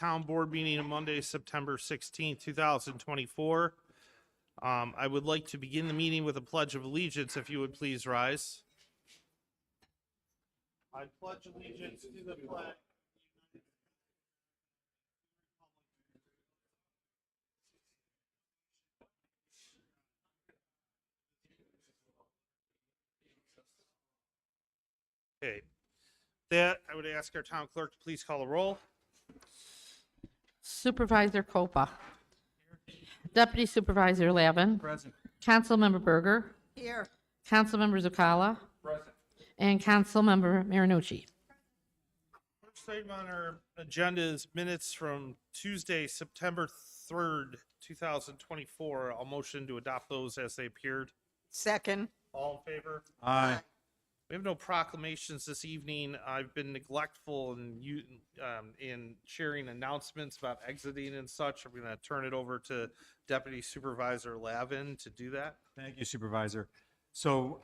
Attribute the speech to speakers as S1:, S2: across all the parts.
S1: town board meeting on Monday, September 16th, 2024. I would like to begin the meeting with a pledge of allegiance, if you would please rise. I pledge allegiance to the flag. Okay. That, I would ask our town clerk to please call a roll.
S2: Supervisor Copa. Deputy Supervisor Lavin.
S1: Present.
S2: Councilmember Berger.
S3: Here.
S2: Councilmember Zucala.
S1: Present.
S2: And Councilmember Marinucci.
S1: First item on our agenda is minutes from Tuesday, September 3rd, 2024. I'll motion to adopt those as they appeared.
S3: Second.
S1: All in favor?
S4: Aye.
S1: We have no proclamations this evening. I've been neglectful in sharing announcements about exiting and such. I'm going to turn it over to Deputy Supervisor Lavin to do that.
S4: Thank you, Supervisor. So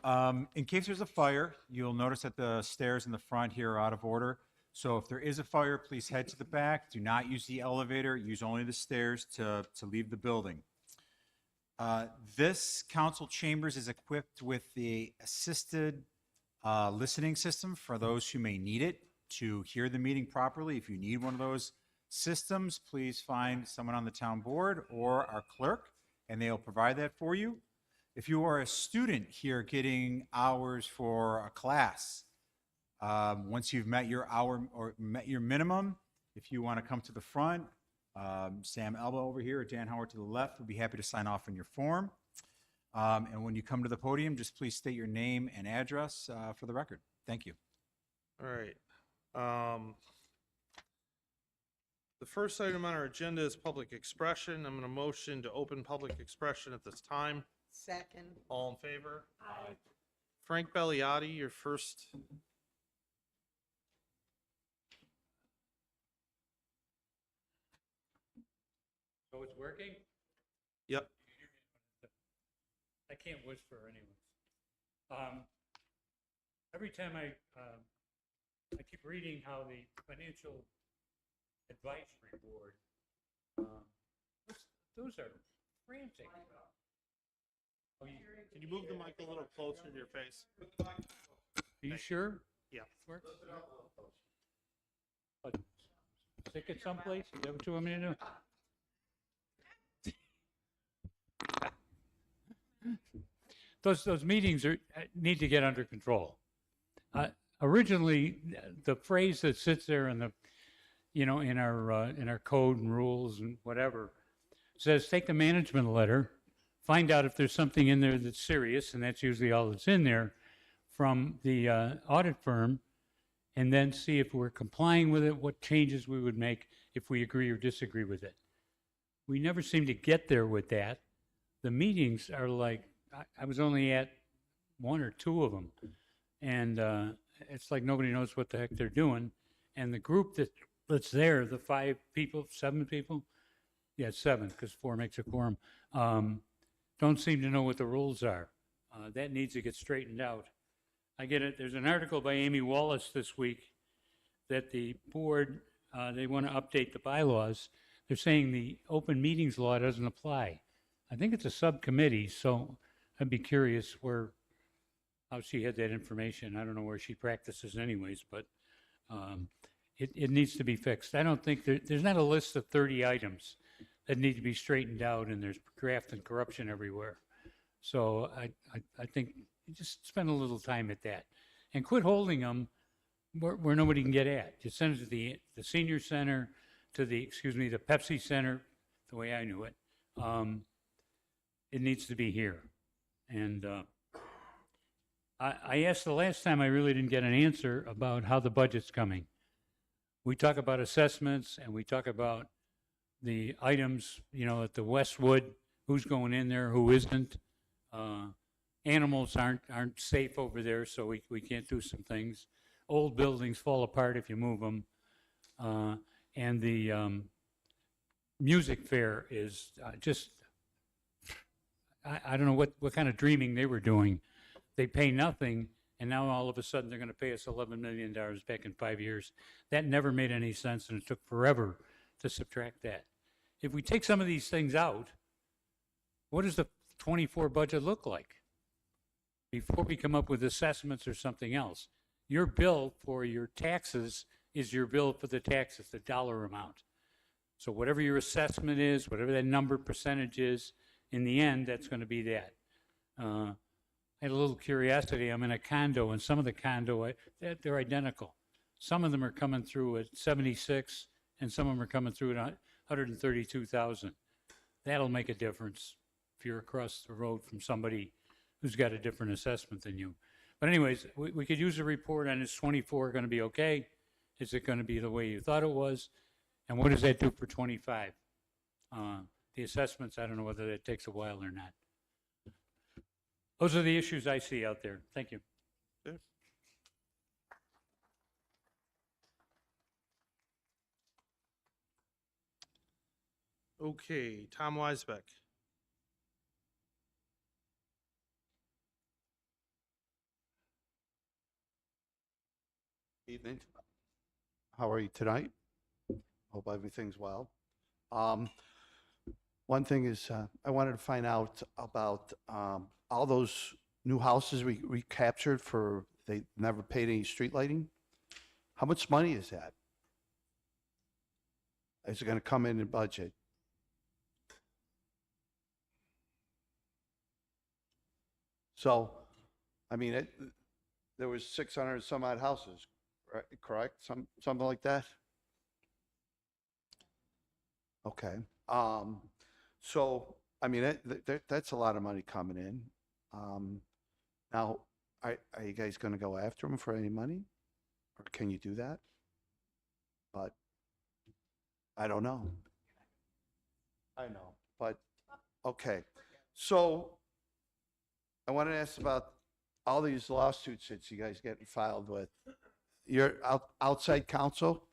S4: in case there's a fire, you'll notice that the stairs in the front here are out of order. So if there is a fire, please head to the back. Do not use the elevator. Use only the stairs to leave the building. This council chambers is equipped with the assisted listening system for those who may need it to hear the meeting properly. If you need one of those systems, please find someone on the town board or our clerk, and they'll provide that for you. If you are a student here getting hours for a class, once you've met your hour or met your minimum, if you want to come to the front, Sam Elba over here or Dan Howard to the left will be happy to sign off on your form. And when you come to the podium, just please state your name and address for the record. Thank you.
S1: All right. The first item on our agenda is public expression. I'm going to motion to open public expression at this time.
S3: Second.
S1: All in favor? Aye. Frank Belliati, your first.
S5: So it's working?
S1: Yep.
S5: I can't whisper anyway. Every time I keep reading how the Financial Advisory Board, those are frantic.
S1: Oh, can you move the mic a little closer to your face?
S5: Are you sure?
S1: Yeah.
S5: Works? Stick it someplace? Is that what you want me to do? Those meetings need to get under control. Originally, the phrase that sits there in the, in our code and rules and whatever, says take the management letter, find out if there's something in there that's serious, and that's usually all that's in there, from the audit firm, and then see if we're complying with it, what changes we would make if we agree or disagree with it. We never seem to get there with that. The meetings are like, I was only at one or two of them, and it's like nobody knows what the heck they're doing. And the group that's there, the 7 people, yeah, 7, because 4 makes a quorum, don't seem to know what the rules are. That needs to get straightened out. I get it. There's an article by Amy Wallace this week that the board, they want to update the bylaws. They're saying the open meetings law doesn't apply. I think it's a subcommittee, so I'd be curious how she had that information. I don't know where she practices anyways, but it needs to be fixed. I don't think there's not a list of 30 items that need to be straightened out, and there's graft and corruption everywhere. So I think you just spend a little time at that, and quit holding them where nobody can get at. Just send it to the senior center, to the Pepsi Center, the way I knew it. It needs to be here. And I asked the last time, I really didn't get an answer about how the budget's coming. We talk about assessments and we talk about the items, at the Westwood, who's going in there, who isn't. Animals aren't safe over there, so we can't do some things. Old buildings fall apart if you move them. And the music fair is just, I don't know what kind of dreaming they were doing. They pay nothing, and now all of a sudden they're going to pay us $11 million back in 5 years. That never made any sense, and it took forever to subtract that. If we take some of these things out, what does the 24 budget look like? Before we come up with assessments or something else, your bill for your taxes is your bill for the taxes, the dollar amount. So whatever your assessment is, whatever that number percentage is, in the end, that's going to be that. I had a little curiosity. I'm in a condo, and some of the condo, they're identical. Some of them are coming through at 76, and some of them are coming through at 132,000. That'll make a difference if you're across the road from somebody who's got a different assessment than you. But anyways, we could use a report on is 24 going to be okay? Is it going to be the way you thought it was? And what does that do for 25? The assessments, I don't know whether that takes a while or not. Those are the issues I see out there. Thank you.
S1: Okay, Tom Weisbeck.
S3: Evening. How are you tonight? Hope everything's well. One thing is, I wanted to find out about all those new houses we recaptured for, they never paid any street lighting. How much money is that? Is it going to come in the budget? So, I mean, there was 600 some odd houses, right? Correct? Something like that? Okay. So, I mean, that's a lot of money coming in. Now, are you guys going to go after them for any money? Or can you do that? But I don't know. I know, but okay. So I want to ask about all these lawsuits that you guys getting filed with. Your outside counsel?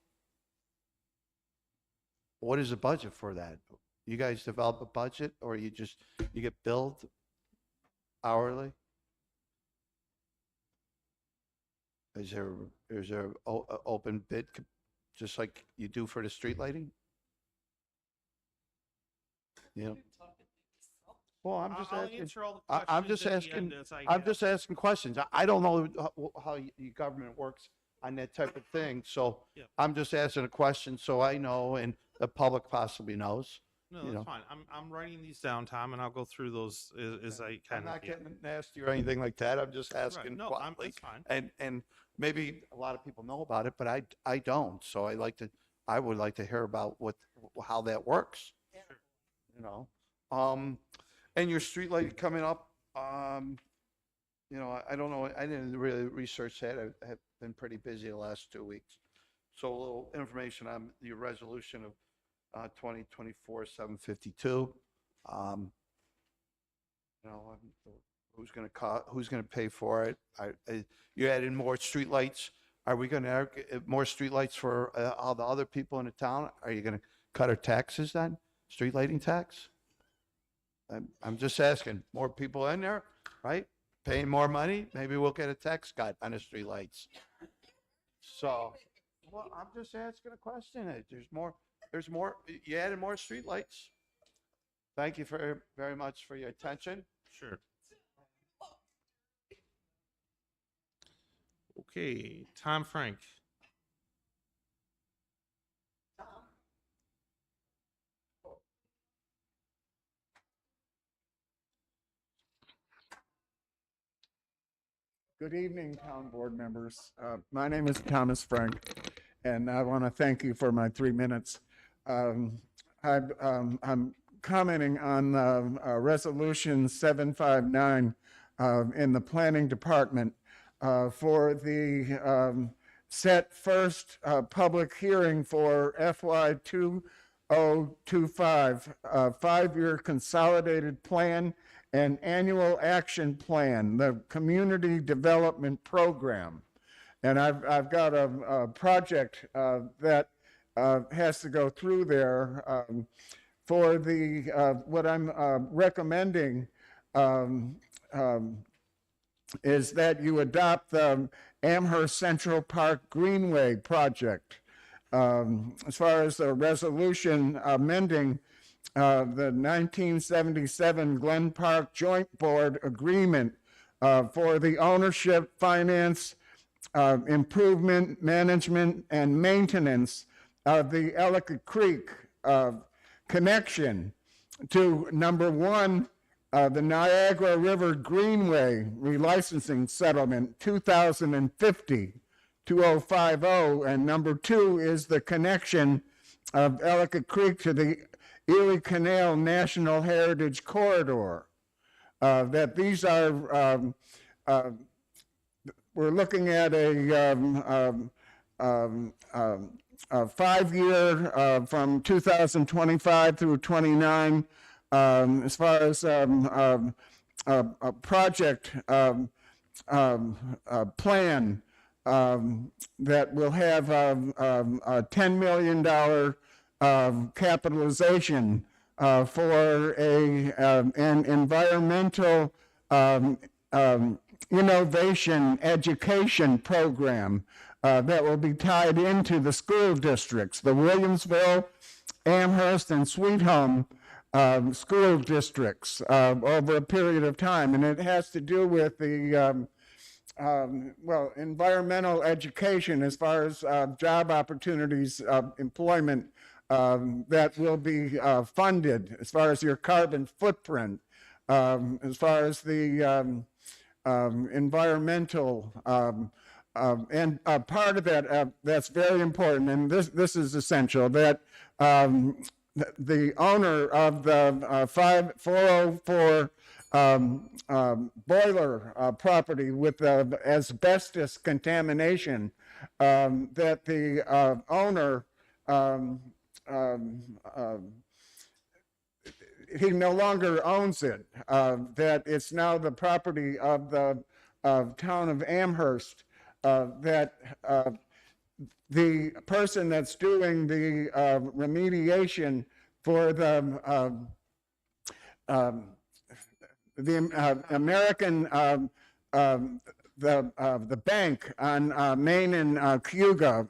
S3: What is the budget for that? You guys develop a budget, or you get billed hourly? Is there open bid, just like you do for the street lighting? Yeah. Well, I'm just
S1: I'll
S3: asking.
S1: answer all the
S3: I'm
S1: questions
S3: just
S1: at the
S3: asking.
S1: end as I
S3: I'm
S1: get
S3: just asking questions. I don't know how your government works on that type of thing, so
S1: Yeah.
S3: I'm just asking a question so I know and the public possibly knows.
S1: No,
S3: you
S1: that's
S3: know.
S1: fine. I'm writing these down, Tom, and I'll go through those as I
S3: I'm
S1: kind of.
S3: not getting nasty or anything like that. I'm just asking
S1: No,
S3: quietly.
S1: that's fine.
S3: And maybe a lot of people know about it, but I don't. So I would like to hear about how that works.
S1: Sure.
S3: You know, and your street light coming up. You know, I don't know. I didn't really research that. I have been pretty busy the last 2 weeks. So a little information on your resolution of 2024-752. You know, who's going to pay for it? You adding more streetlights. Are we going to add more streetlights for all the other people in the town? Are you going to cut our taxes then? Street lighting tax? I'm just asking. More people in there, right? Paying more money. Maybe we'll get a tax cut on the streetlights. So, well, I'm just asking a question. There's more. You added more streetlights. Thank you very much for your attention.
S1: Sure. Okay, Tom Frank.
S6: Good evening, town board members. My name is Thomas Frank, and I want to thank you for my 3 minutes. I'm commenting on Resolution 759 in the Planning Department for the set first public hearing for FY 2025, 5-year consolidated plan and annual action plan, the community development program. And I've got a project that has to go through there for the, what I'm recommending is that you adopt the Amherst Central Park Greenway project. As far as the resolution amending the 1977 Glen Park Joint Board Agreement for the ownership, finance, improvement, management, and maintenance of the Ellicott Creek connection to number one, the Niagara River Greenway relicensing settlement 2050 2050, and number two is the connection of Ellicott Creek to the Erie Canal National Heritage Corridor. That these are, we're looking at a 5-year from 2025 through 29 as far as a project plan that will have a $10 million capitalization for an environmental innovation education program that will be tied into the school districts, the Williamsville, Amherst, and Sweet Home school districts over a period of time. And it has to do with the environmental education as far as job opportunities, employment that will be funded, as far as your carbon footprint, as far as the environmental, and part of that that's very important, and this is essential, that the owner of the 404 boiler property with asbestos contamination, that the owner, he no longer owns it, that it's now the property of the town of Amherst, that the person that's doing the remediation for the American the bank on Main and Cayuga,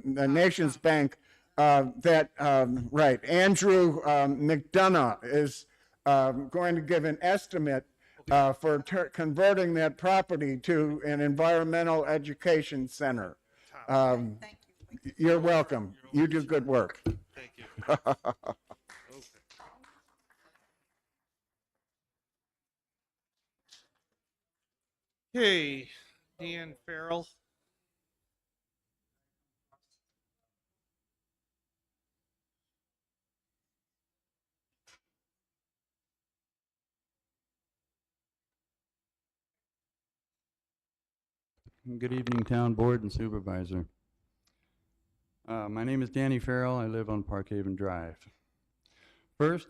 S6: the Nations Bank, that right, Andrew McDonough is going to give an estimate for converting that property to an environmental education center. You're welcome. You do good work.
S1: Thank you. Okay, Dan Farrell.
S7: Good evening, Town Board and Supervisor. My name is Danny Farrell. I live on Park Haven Drive. First,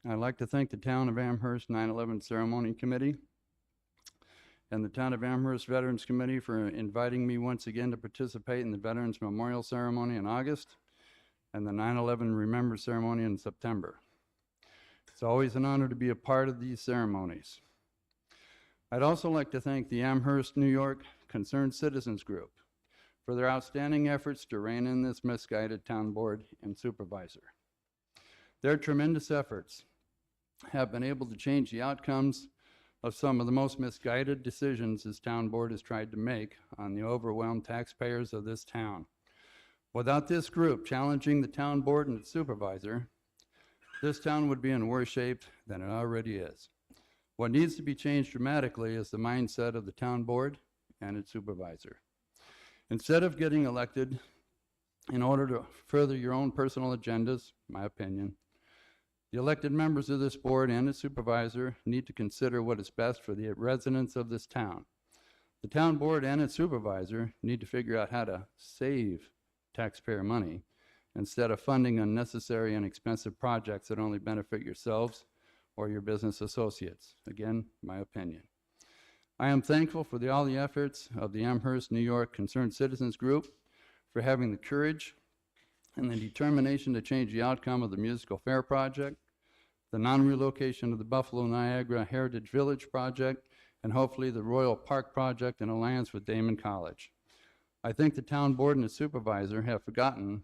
S7: I'd like to thank the Town of Amherst 9/11 Ceremony Committee and the Town of Amherst Veterans Committee for inviting me once again to participate in the Veterans Memorial Ceremony in August and the 9/11 Remember Ceremony in September. It's always an honor to be a part of these ceremonies. I'd also like to thank the Amherst, New York Concerned Citizens Group for their outstanding efforts to rein in this misguided town board and supervisor. Their tremendous efforts have been able to change the outcomes of some of the most misguided decisions this town board has tried to make on the overwhelmed taxpayers of this town. Without this group challenging the town board and its supervisor, this town would be in worse shape than it already is. What needs to be changed dramatically is the mindset of the town board and its supervisor. Instead of getting elected in order to further your own personal agendas, my opinion, the elected members of this board and its supervisor need to consider what is best for the residents of this town. The town board and its supervisor need to figure out how to save taxpayer money instead of funding unnecessary and expensive projects that only benefit yourselves or your business associates. Again, my opinion. I am thankful for all the efforts of the Amherst, New York Concerned Citizens Group for having the courage and the determination to change the outcome of the musical fair project, the non-relocation of the Buffalo Niagara Heritage Village project, and hopefully the Royal Park project in alliance with Damon College. I think the town board and its supervisor have forgotten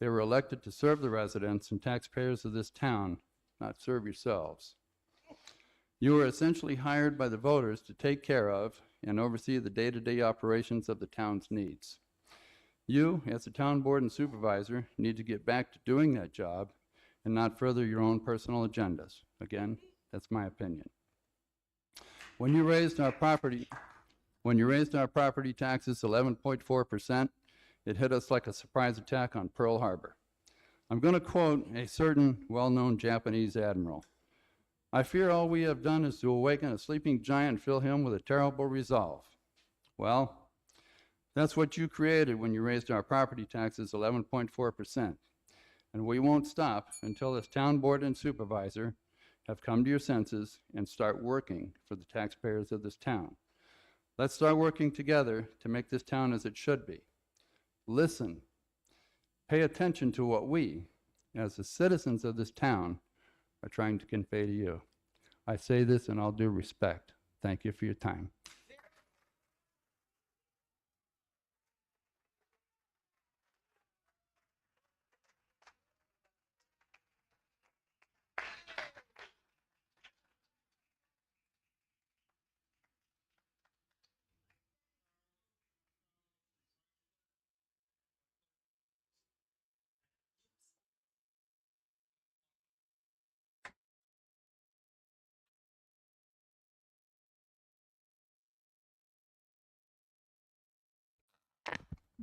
S7: They were elected to serve the residents and taxpayers of this town, not serve yourselves. You were essentially hired by the voters to take care of and oversee the day-to-day operations of the town's needs. You, as the town board and supervisor, need to get back to doing that job and not further your own personal agendas. Again, that's my opinion. When you raised our property taxes 11.4%, it hit us like a surprise attack on Pearl Harbor. I'm going to quote a certain well-known Japanese admiral. I fear all we have done is to awaken a sleeping giant and fill him with a terrible resolve. Well, that's what you created when you raised our property taxes 11.4%. And we won't stop until this town board and supervisor have come to your senses and start working for the taxpayers of this town. Let's start working together to make this town as it should be. Listen, pay attention to what we, as the citizens of this town, are trying to convey to you. I say this in all due respect. Thank you for your time.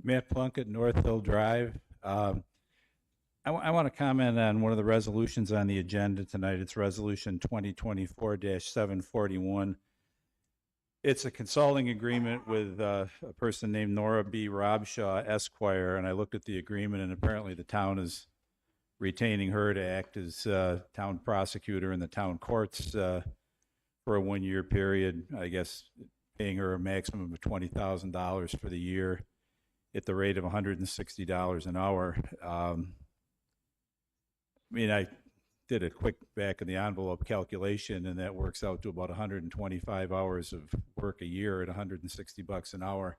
S8: Matt Plunkett, North Hill Drive. I want to comment on one of the resolutions on the agenda tonight. It's Resolution 2024-741. It's a consulting agreement with a person named Nora B. Robshaw, Esquire, and I looked at the agreement, and apparently the town is retaining her to act as town prosecutor in the town courts for a one-year period, I guess paying her a maximum of $20,000 for the year at the rate of $160 an hour. I mean, I did a quick back of the envelope calculation, and that works out to about 125 hours of work a year at $160 an hour.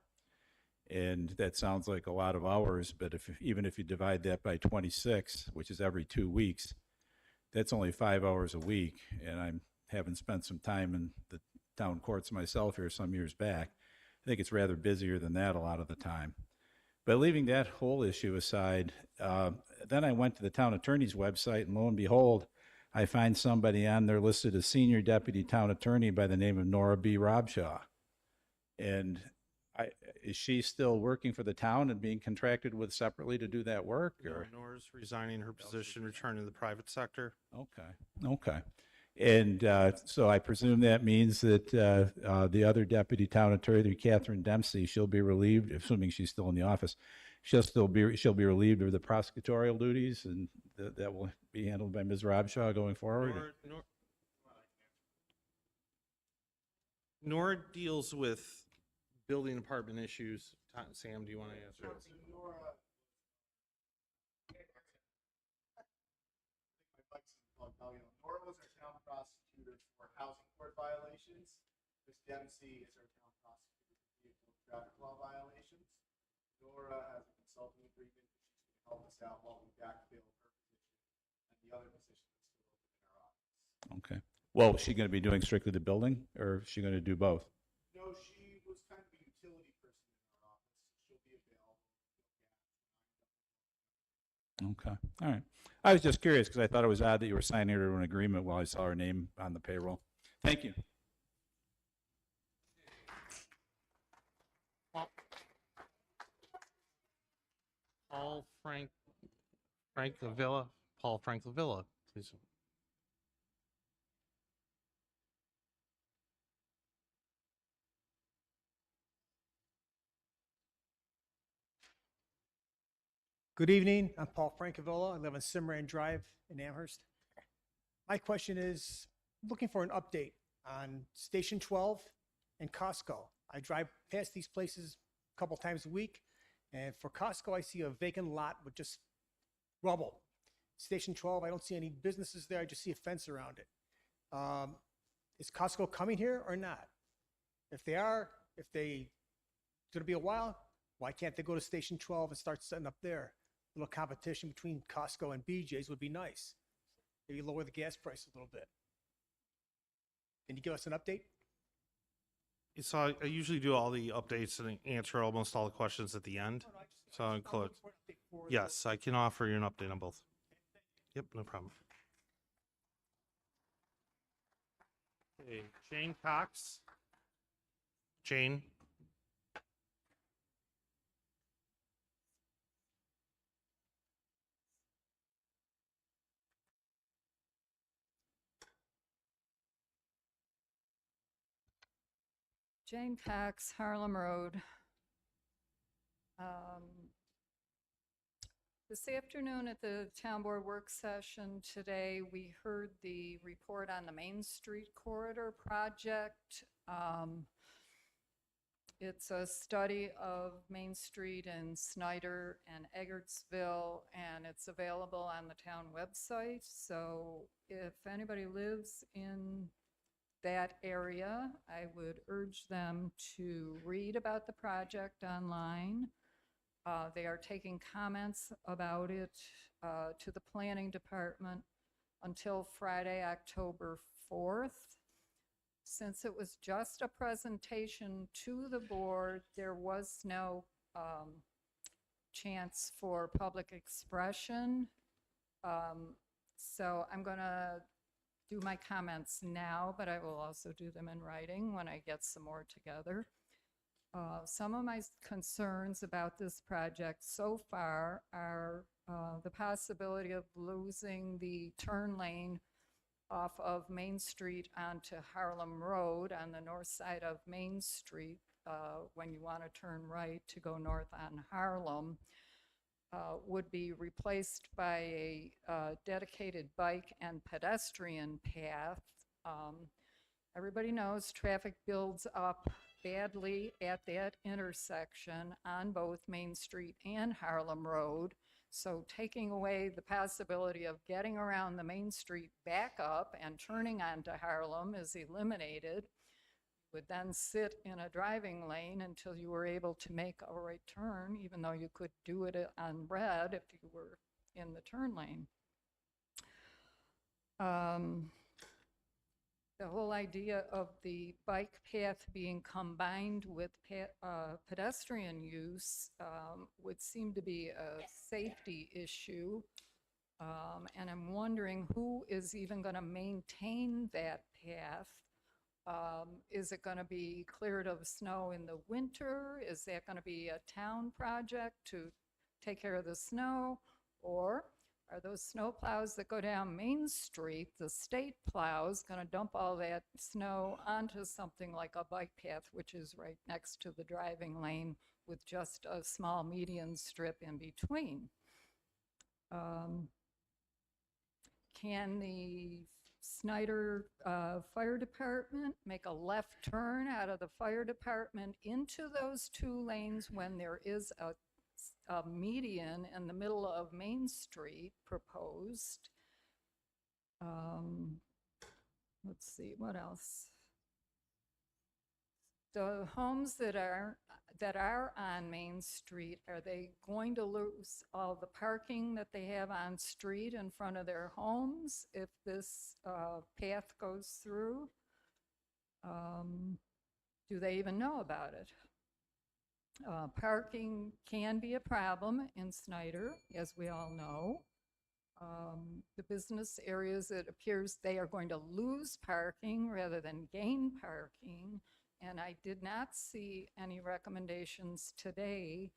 S8: And that sounds like a lot of hours, but even if you divide that by 26, which is every 2 weeks, that's only 5 hours a week. And I'm having spent some time in the town courts myself here some years back. I think it's rather busier than that a lot of the time. But leaving that whole issue aside, then I went to the town attorney's website, and lo and behold, I find somebody on there listed as senior deputy town attorney by the name of Nora B. Robshaw. And is she still working for the town and being contracted with separately to do that work? Or?
S1: Nora's resigning her position, returning to the private sector.
S8: Okay. And so I presume that means that the other deputy town attorney, Catherine Dempsey, she'll be relieved, assuming she's still in the office. She'll be relieved of the prosecutorial duties, and that will be handled by Ms. Robshaw going forward.
S1: Nora deals with building department issues. Sam, do you want to answer?
S9: Nora was our town prosecutor for housing court violations. Ms. Dempsey is our town prosecutor for vehicle traffic law violations. Nora has a consulting agreement that she's going to help us out while we backfill her position and the other position that's still open in our office.
S8: Okay. Well, is she going to be doing strictly the building, or is she going to do both?
S9: No, she was kind of a utility person in our office. She'll be available.
S8: Okay. All right. I was just curious because I thought it was odd that you were signing her to an agreement while I saw her name on the payroll. Thank you.
S1: Paul Frank Lavilla. Paul Frank Lavilla, please.
S10: Good evening. I'm Paul Francavilla. I live on Cimarron Drive in Amherst. My question is looking for an update on Station 12 and Costco. I drive past these places a couple times a week, and for Costco, I see a vacant lot with just rubble. Station 12, I don't see any businesses there. I just see a fence around it. Is Costco coming here or not? If they are, it's going to be a while, why can't they go to Station 12 and start setting up there? little competition between Costco and BJ's would be nice. Maybe lower the gas price a little bit. Can you give us an update?
S1: So I usually do all the updates and answer almost all the questions at the end. So I'll include. Yes, I can offer you an update on both. Yep, no problem. Okay, Jane Cox. Jane.
S11: Jane Cox, Harlem Road. Um, This afternoon at the town board work session today, we heard the report on the Main Street Corridor project. It's a study of Main Street in Snyder and Eggertsville, and it's available on the town website. So if anybody lives in that area, I would urge them to read about the project online. They are taking comments about it to the planning department until Friday, October 4th. Since it was just a presentation to the board, there was no chance for public expression. So I'm going to do my comments now, but I will also do them in writing when I get some more together. Some of my concerns about this project so far are the possibility of losing the turn lane off of Main Street onto Harlem Road on the north side of Main Street when you want to turn right to go north on Harlem. Would be replaced by a dedicated bike and pedestrian path. Everybody knows traffic builds up badly at that intersection on both Main Street and Harlem Road. So taking away the possibility of getting around the Main Street back up and turning onto Harlem is eliminated. Would then sit in a driving lane until you were able to make a right turn, even though you could do it on red if you were in the turn lane. The whole idea of the bike path being combined with pedestrian use would seem to be a safety issue. And I'm wondering who is even going to maintain that path. Is it going to be cleared of snow in the winter? Is that going to be a town project to take care of the snow? Or are those snow plows that go down Main Street, the state plows, going to dump all that snow onto something like a bike path, which is right next to the driving lane with just a small median strip in between? Can the Snyder Fire Department make a left turn out of the fire department into those two lanes when there is a median in the middle of Main Street proposed? Let's see, what else? The homes that are on Main Street, are they going to lose all the parking that they have on street in front of their homes if this path goes through? Do they even know about it? Parking can be a problem in Snyder, as we all know. The business areas, it appears they are going to lose parking rather than gain parking. And I did not see any recommendations today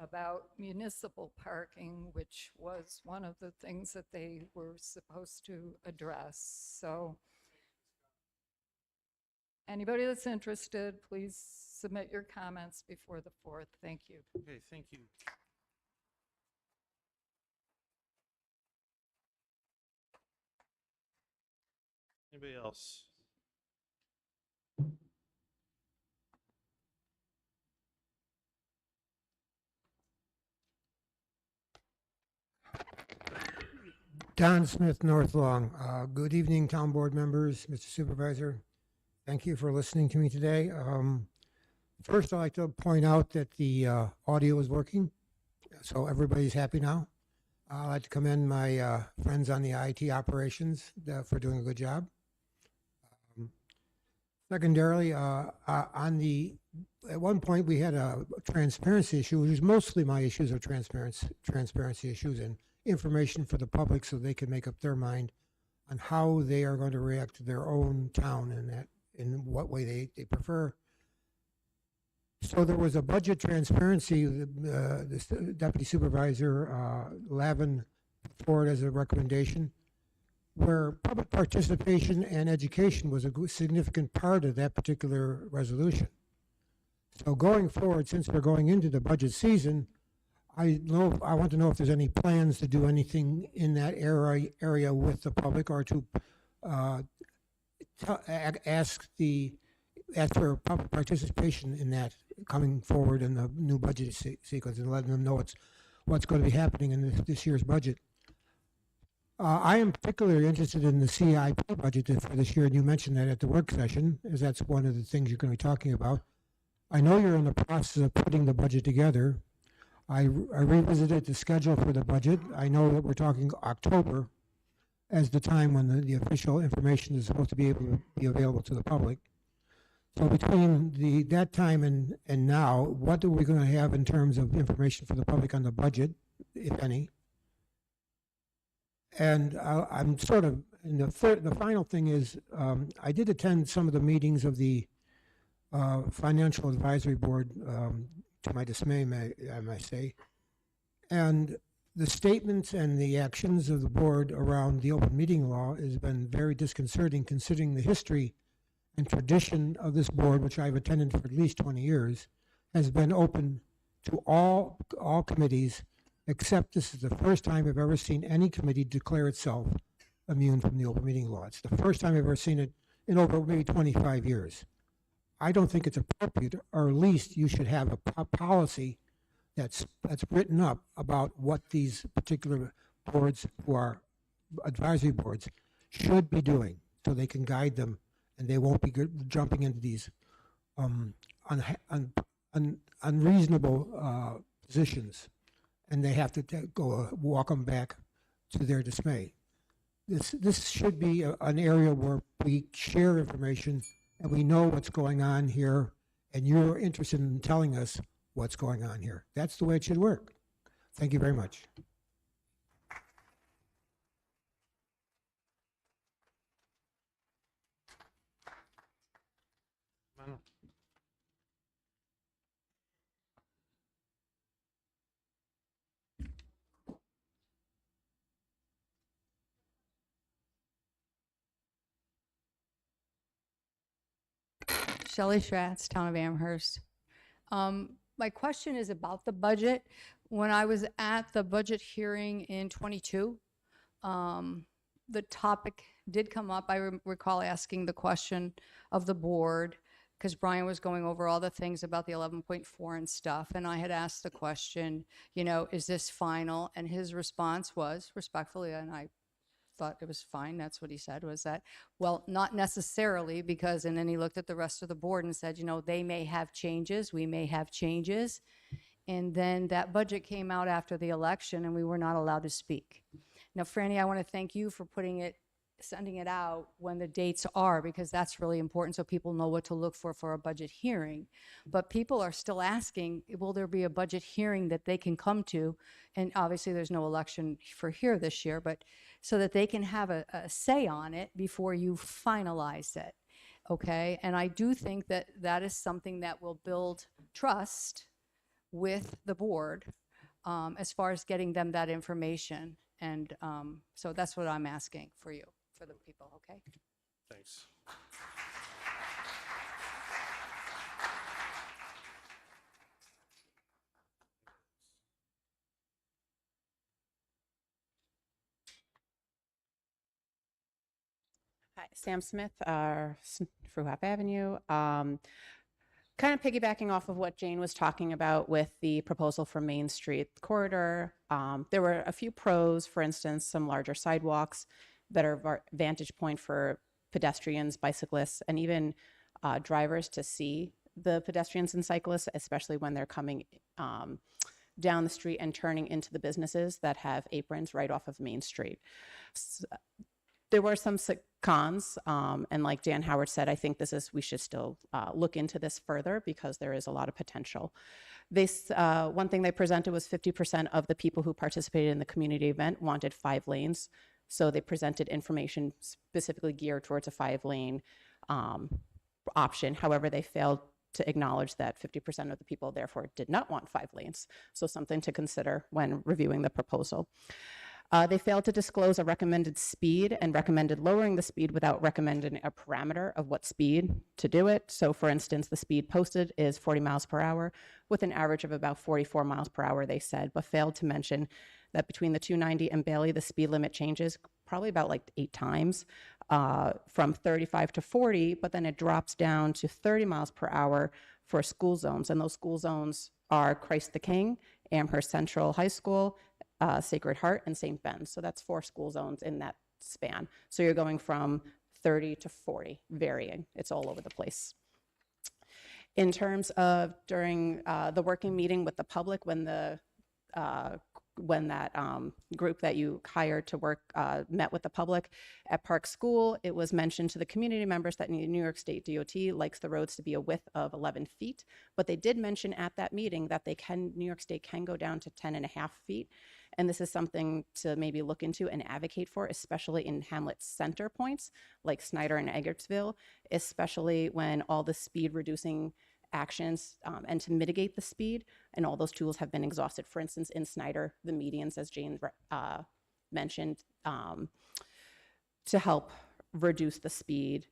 S11: about municipal parking, which was one of the things that they were supposed to address. So anybody that's interested, please submit your comments before the 4th. Thank you.
S1: Okay, thank you. Anybody else?
S12: Don Smith, North Long. Good evening, town board members, Mr. Supervisor. Thank you for listening to me today. First, I'd like to point out that the audio is working, so everybody's happy now. I'd like to commend my friends on the IT operations for doing a good job. Secondarily, at one point we had a transparency issue, which is mostly my issues of transparency issues and information for the public so they can make up their mind on how they are going to react to their own town and in what way they prefer. So there was a budget transparency, this Deputy Supervisor Lavin put forward as a recommendation, where public participation and education was a significant part of that particular resolution. So going forward, since we're going into the budget season, I want to know if there's any plans to do anything in that area with the public, or to ask for public participation in that coming forward in the new budget sequence, and letting them know what's going to be happening in this year's budget. I am particularly interested in the CIP budget for this year, and you mentioned that at the work session, as that's one of the things you're going to be talking about. I know you're in the process of putting the budget together. I revisited the schedule for the budget. I know that we're talking October as the time when the official information is supposed to be able to be available to the public. So between that time and now, what are we going to have in terms of information for the public on the budget, if any? And I'm sort of, and the final thing is, I did attend some of the meetings of the Financial Advisory Board, to my dismay, I might say. And the statements and the actions of the board around the open meeting law has been very disconcerting, considering the history and tradition of this board, which I've attended for at least 20 years, has been open to all committees, except this is the first time I've ever seen any committee declare itself immune from the open meeting law. It's the first time I've ever seen it in over maybe 25 years. I don't think it's appropriate, or at least you should have a policy that's written up about what these particular boards, who are advisory boards, should be doing, so they can guide them and they won't be jumping into these unreasonable positions, and they have to walk them back to their dismay. This should be an area where we share information and we know what's going on here, and you're interested in telling us what's going on here. That's the way it should work. Thank you very much.
S13: Shelley Schratz, Town of Amherst. My question is about the budget. When I was at the budget hearing in '22, the topic did come up. I recall asking the question of the board, because Brian was going over all the things about the 11.4 and stuff, and I had asked the question, is this final? And his response was, respectfully, and I thought it was fine, that's what he said, was that, well, not necessarily, because, and then he looked at the rest of the board and said, they may have changes, we may have changes. And then that budget came out after the election and we were not allowed to speak. Now, Franny, I want to thank you for sending it out when the dates are, because that's really important so people know what to look for a budget hearing. But people are still asking, will there be a budget hearing that they can come to? And obviously there's no election for here this year, but so that they can have a say on it before you finalize it, okay? And I do think that that is something that will build trust with the board as far as getting them that information. And so that's what I'm asking for you, for the people, okay?
S1: Thanks.
S14: Hi, Sam Smith, Fruhop Avenue. Kind of piggybacking off of what Jane was talking about with the proposal for Main Street corridor. There were a few pros, for instance, some larger sidewalks, better vantage point for pedestrians, bicyclists, and even drivers to see the pedestrians and cyclists, especially when they're coming down the street and turning into the businesses that have aprons right off of Main Street. There were some cons, and like Dan Howard said, I think we should still look into this further because there is a lot of potential. One thing they presented was 50% of the people who participated in the community event wanted 5 lanes. So they presented information specifically geared towards a 5-lane option. However, they failed to acknowledge that 50% of the people therefore did not want 5 lanes. So something to consider when reviewing the proposal. They failed to disclose a recommended speed and recommended lowering the speed without recommending a parameter of what speed to do it. So for instance, the speed posted is 40 miles per hour with an average of about 44 miles per hour, they said, but failed to mention that between the 290 and Bailey, the speed limit changes probably about like 8 times from 35 to 40, but then it drops down to 30 miles per hour for school zones. And those school zones are Christ the King, Amherst Central High School, Sacred Heart, and St. Ben's. So that's 4 school zones in that span. So you're going from 30 to 40, varying. It's all over the place. In terms of during the working meeting with the public, when that group that you hired to work met with the public at Park School, it was mentioned to the community members that New York State DOT likes the roads to be a width of 11 feet, but they did mention at that meeting that New York State can go down to 10.5 feet. And this is something to maybe look into and advocate for, especially in Hamlet's center points like Snyder and Eggertsville, especially when all the speed reducing actions and to mitigate the speed, and all those tools have been exhausted. For instance, in Snyder, the medians, as Jane mentioned, to help reduce the speed.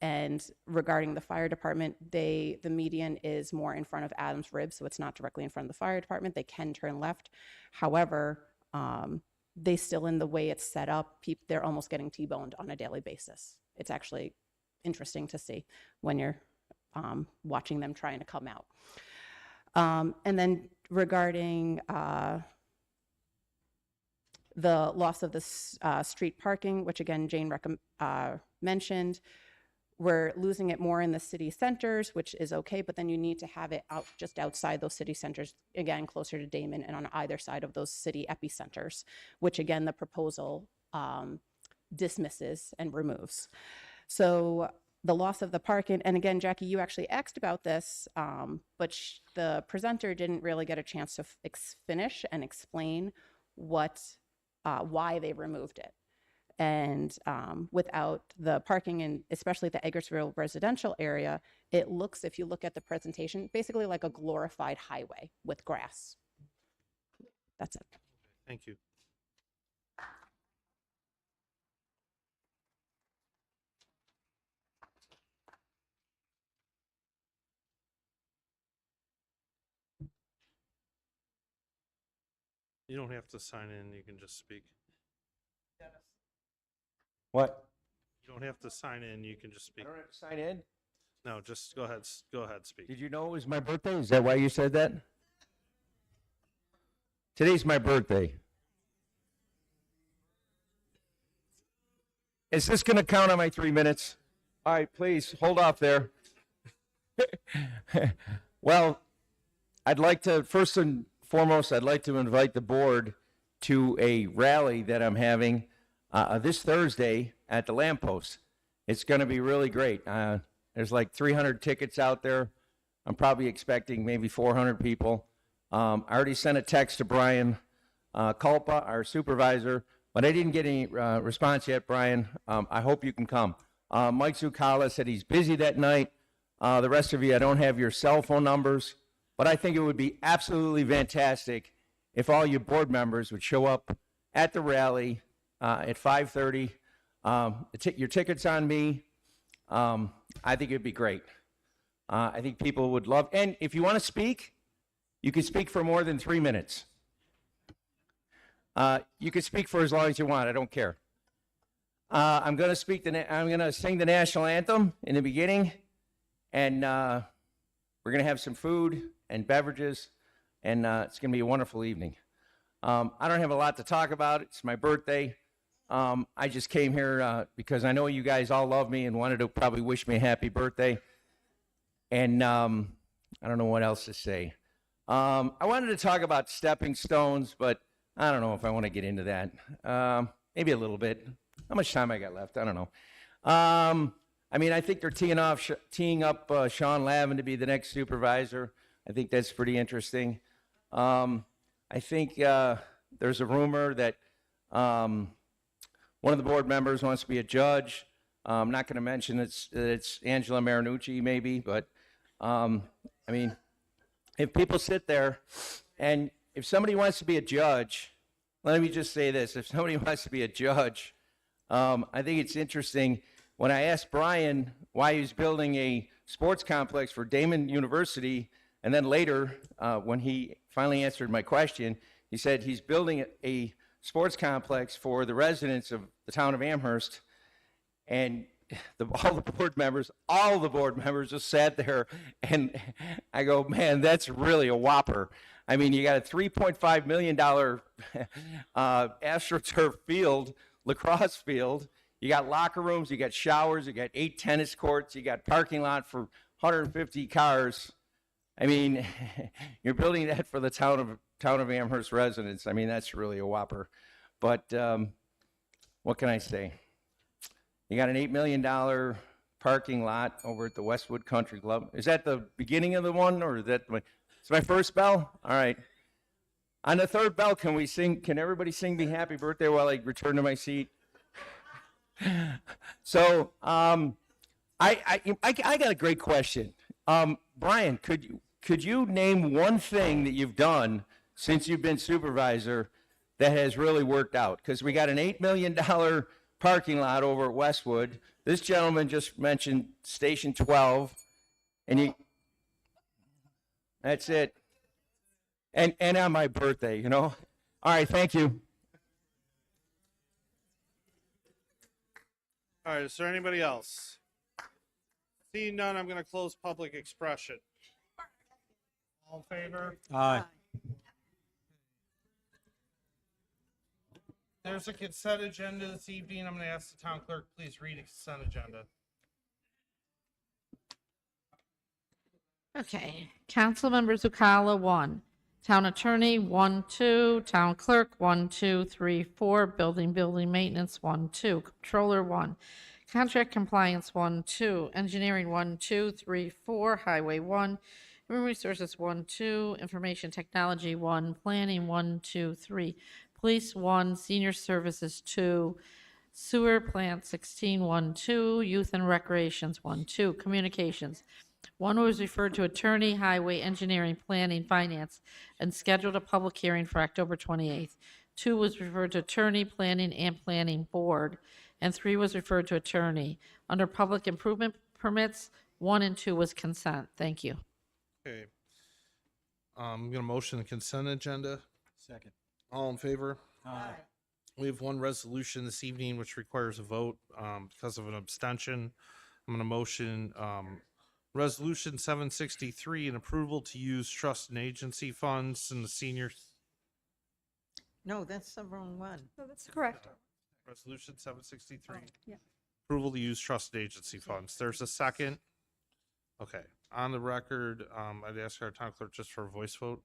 S14: And regarding the fire department, the median is more in front of Adams Rib, so it's not directly in front of the fire department. They can turn left. However, they still, in the way it's set up, they're almost getting T-boned on a daily basis. It's actually interesting to see when you're watching them trying to come out. And then regarding the loss of the street parking, which again, Jane mentioned, we're losing it more in the city centers, which is okay, but then you need to have it out just outside those city centers, again, closer to Damon and on either side of those city epicenters, which again, the proposal dismisses and removes. So the loss of the parking, and again, Jackie, you actually asked about this, but the presenter didn't really get a chance to finish and explain why they removed it. And without the parking, and especially the Eggertsville residential area, it looks, if you look at the presentation, basically like a glorified highway with grass. That's it.
S1: Thank you. You don't have to sign in, you can just speak.
S15: What?
S1: You don't have to sign in, you can just speak.
S15: I don't have to sign in?
S1: No, just go ahead, speak.
S15: Did you know it was my birthday? Is that why you said that? Today's my birthday. Is this going to count on my 3 minutes? All right, please, hold off there. Well, I'd like to, first and foremost, I'd like to invite the board to a rally that I'm having this Thursday at the Lamppost. It's going to be really great. There's like 300 tickets out there. I'm probably expecting maybe 400 people. I already sent a text to Brian Culpa, our supervisor, but I didn't get any response yet, Brian. I hope you can come. Mike Zucala said he's busy that night. The rest of you, I don't have your cell phone numbers, but I think it would be absolutely fantastic if all you board members would show up at the rally at 5:30. Your ticket's on me. I think it'd be great. I think people would love, and if you want to speak, you can speak for more than 3 minutes. You can speak for as long as you want. I don't care. I'm going to sing the national anthem in the beginning, and we're going to have some food and beverages, and it's going to be a wonderful evening. I don't have a lot to talk about. It's my birthday. I just came here because I know you guys all love me and wanted to probably wish me a happy birthday. And I don't know what else to say. I wanted to talk about stepping stones, but I don't know if I want to get into that. Maybe a little bit. How much time I got left? I don't know. I mean, I think they're teeing up Sean Lavin to be the next supervisor. I think that's pretty interesting. I think there's a rumor that one of the board members wants to be a judge. I'm not going to mention it's Angela Marinucci, maybe, but I mean, if people sit there and if somebody wants to be a judge, let me just say this: if somebody wants to be a judge, I think it's interesting. When I asked Brian why he was building a sports complex for Damon University, and then later, when he finally answered my question, he said he's building a sports complex for the residents of the town of Amherst. And all the board members just sat there, and I go, man, that's really a whopper. I mean, you got a $3.5 million AstroTurf field, lacrosse field. You got locker rooms, you got showers, you got 8 tennis courts, you got parking lot for 150 cars. I mean, you're building that for the town of Amherst residents. I mean, that's really a whopper. But what can I say? You got an $8 million parking lot over at the Westwood Country Club. Is that the beginning of the one, or is that it's my first bell? All right. On the third bell, can we sing? Can everybody sing "Be Happy Birthday" while I return to my seat? So, I got a great question. Brian, could you name one thing that you've done since you've been supervisor that has really worked out? Because we got an $8 million parking lot over at Westwood. This gentleman just mentioned Station 12, and that's it. And on my birthday, you know. All right, thank you.
S1: All right, is there anybody else? Seeing none, I'm going to close public expression. All in favor?
S4: Aye.
S1: There's a consent agenda this evening. I'm going to ask the town clerk, please read a consent agenda.
S2: Okay. Councilmember Zucala, 1. Town Attorney, 1, 2. Town Clerk, 1, 2, 3, 4. Building Maintenance, 1, 2. Controller, 1. Contract Compliance, 1, 2. Engineering, 1, 2, 3, 4. Highway, 1. Human Resources, 1, 2. Information Technology, 1. Planning, 1, 2, 3. Police, 1. Senior Services, 2. Sewer Plant, 16, 1, 2. Youth and Recreations, 1, 2. Communications, 1 was referred to Attorney, Highway, Engineering, Planning, Finance, and scheduled a public hearing for October 28th. 2 was referred to Attorney, Planning, and Planning Board, and 3 was referred to Attorney. Under Public Improvement Permits, 1 and 2 was consent. Thank you.
S1: Okay. I'm going to motion the consent agenda.
S4: Second.
S1: All in favor?
S4: Aye.
S1: We have one resolution this evening which requires a vote because of an abstention. I'm going to motion Resolution 763, an approval to use trust and agency funds in the seniors.
S16: No, that's the wrong one.
S13: So that's correct.
S1: Resolution 763.
S13: Yeah.
S1: Approval to use trust and agency funds. There's a second. Okay. On the record, I'd ask our town clerk just for a voice vote.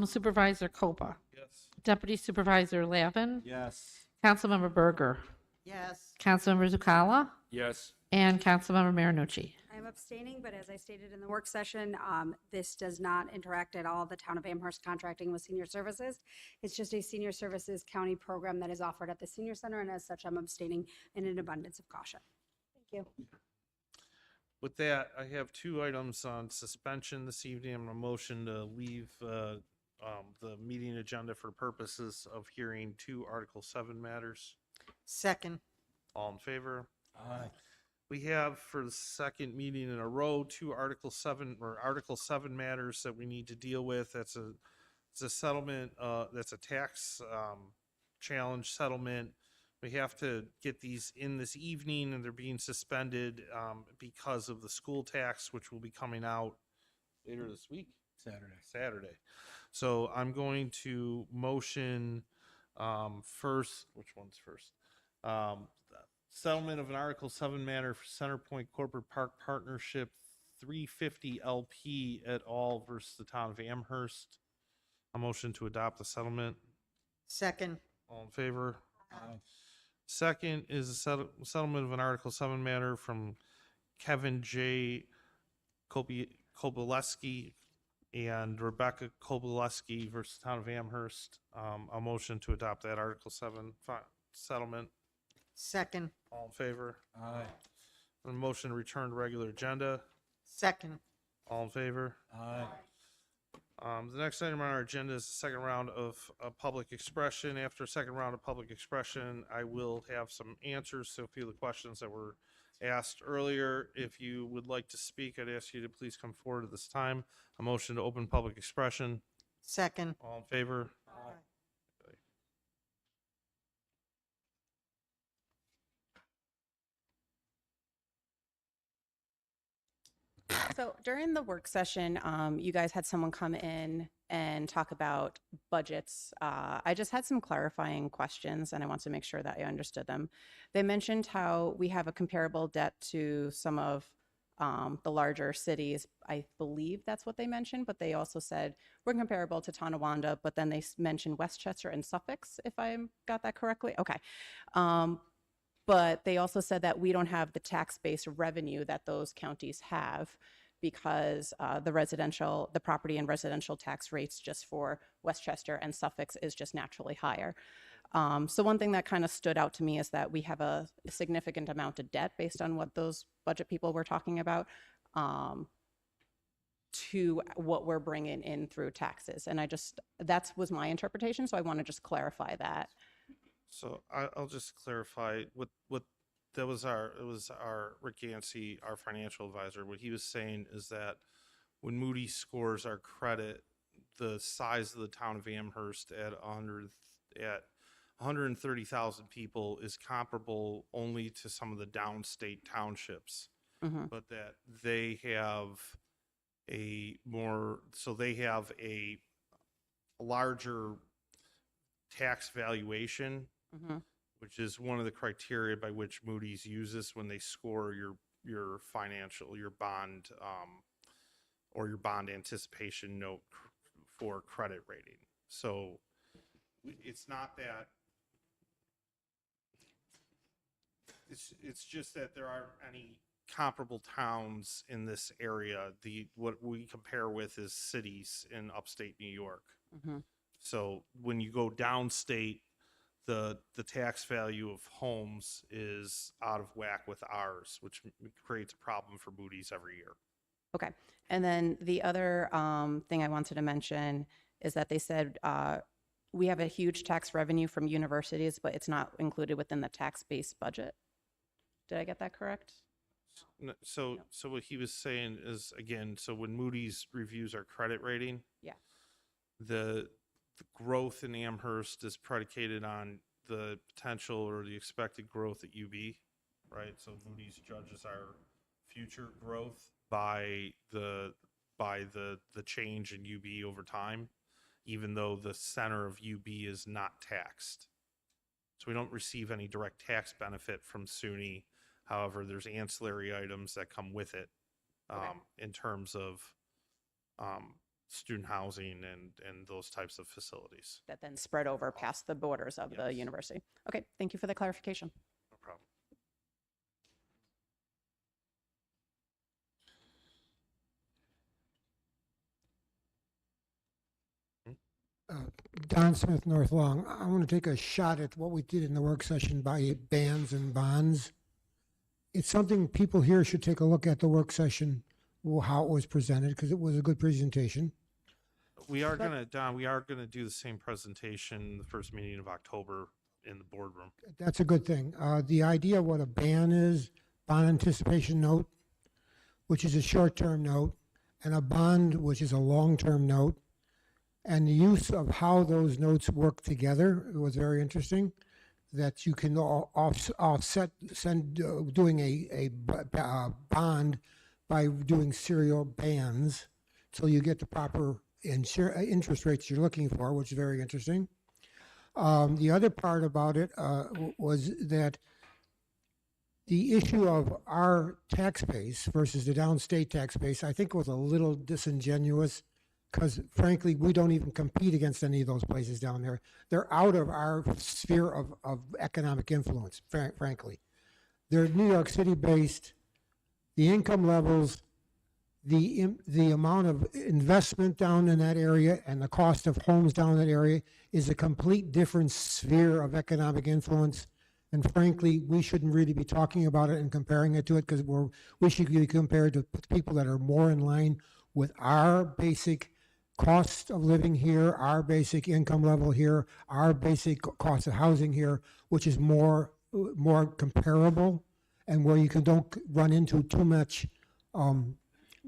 S2: Supervisor Copa.
S1: Yes.
S2: Deputy Supervisor Lavin.
S4: Yes.
S2: Councilmember Berger.
S16: Yes.
S2: Councilmember Zucala.
S15: Yes.
S2: And Councilmember Marinucci.
S17: I'm abstaining, but as I stated in the work session, this does not interact at all. The town of Amherst contracting with senior services. It's just a senior services county program that is offered at the senior center, and as such, I'm abstaining in an abundance of caution. Thank you.
S1: With that, I have 2 items on suspension this evening. I'm going to motion to leave the meeting agenda for purposes of hearing 2 Article 7 matters.
S16: Second.
S1: All in favor?
S4: Aye.
S1: We have for the second meeting in a row 2 Article 7 matters that we need to deal with. It's a settlement. That's a tax challenge settlement. We have to get these in this evening, and they're being suspended because of the school tax, which will be coming out later this week. Saturday. So I'm going to motion first. Which one's first? Settlement of an Article 7 matter for Center Point Corporate Park Partnership 350 LP et al. Versus the town of Amherst. A motion to adopt the settlement.
S16: Second.
S1: All in favor? Second is a settlement of an Article 7 matter from Kevin J. Kobyleski and Rebecca Kobyleski versus town of Amherst. A motion to adopt that Article 7 settlement.
S16: Second.
S1: All in favor? Aye. A motion to return to regular agenda.
S16: Second.
S1: All in favor?
S5: Aye.
S1: The next item on our agenda is the second round of public expression. After a second round of public expression, I will have some answers to a few of the questions that were asked earlier. If you would like to speak, I'd ask you to please come forward at this time. A motion to open public expression.
S16: Second.
S1: All in favor?
S14: So during the work session, you guys had someone come in and talk about budgets. I just had some clarifying questions and I want to make sure that I understood them. They mentioned how we have a comparable debt to some of the larger cities. I believe that's what they mentioned, but they also said we're comparable to Tonawanda, but then they mentioned Westchester and Suffolk, if I got that correctly. Okay. But they also said that we don't have the tax-based revenue that those counties have because the property and residential tax rates just for Westchester and Suffolk is just naturally higher. So one thing that kind of stood out to me is that we have a significant amount of debt based on what those budget people were talking about to what we're bringing in through taxes. And that was my interpretation. So I want to just clarify that.
S1: So I'll just clarify what that was our Rick Yancey, our financial advisor. What he was saying is that when Moody's scores our credit, the size of the town of Amherst at 130,000 people is comparable only to some of the downstate townships, but that they have a larger tax valuation, which is one of the criteria by which Moody's uses when they score your bond or your bond anticipation note for credit rating. So it's not that it's just that there aren't any comparable towns in this area. What we compare with is cities in upstate New York. So when you go downstate, the tax value of homes is out of whack with ours, which creates a problem for Moody's every year.
S14: Okay. And then the other thing I wanted to mention is that they said we have a huge tax revenue from universities, but it's not included within the tax-based budget. Did I get that correct?
S1: So what he was saying is, again, so when Moody's reviews our credit rating,
S14: yeah,
S1: the growth in Amherst is predicated on the potential or the expected growth at UB, right? So Moody's judges our future growth by the change in UB over time, even though the center of UB is not taxed. So we don't receive any direct tax benefit from SUNY. However, there's ancillary items that come with it in terms of student housing and those types of facilities.
S14: that then spread over past the borders of the university. Okay, thank you for the clarification.
S1: No problem.
S12: Don Smith, North Long. I want to take a shot at what we did in the work session by bans and bonds. It's something people here should take a look at the work session, how it was presented, because it was a good presentation.
S1: We are gonna, Don, do the same presentation the first meeting of October in the boardroom.
S12: That's a good thing. The idea of what a ban is, bond anticipation note, which is a short-term note, and a bond, which is a long-term note, and the use of how those notes work together was very interesting. That you can offset doing a bond by doing serial bands, so you get the proper interest rates you're looking for, which is very interesting. The other part about it was that the issue of our tax base versus the downstate tax base, I think was a little disingenuous because frankly, we don't even compete against any of those places down there. They're out of our sphere of economic influence, frankly. They're New York City based. The income levels, the amount of investment down in that area and the cost of homes down in that area is a complete different sphere of economic influence. And frankly, we shouldn't really be talking about it and comparing it to it because we should be compared to people that are more in line with our basic cost of living here, our basic income level here, our basic cost of housing here, which is more comparable and where you don't run into too much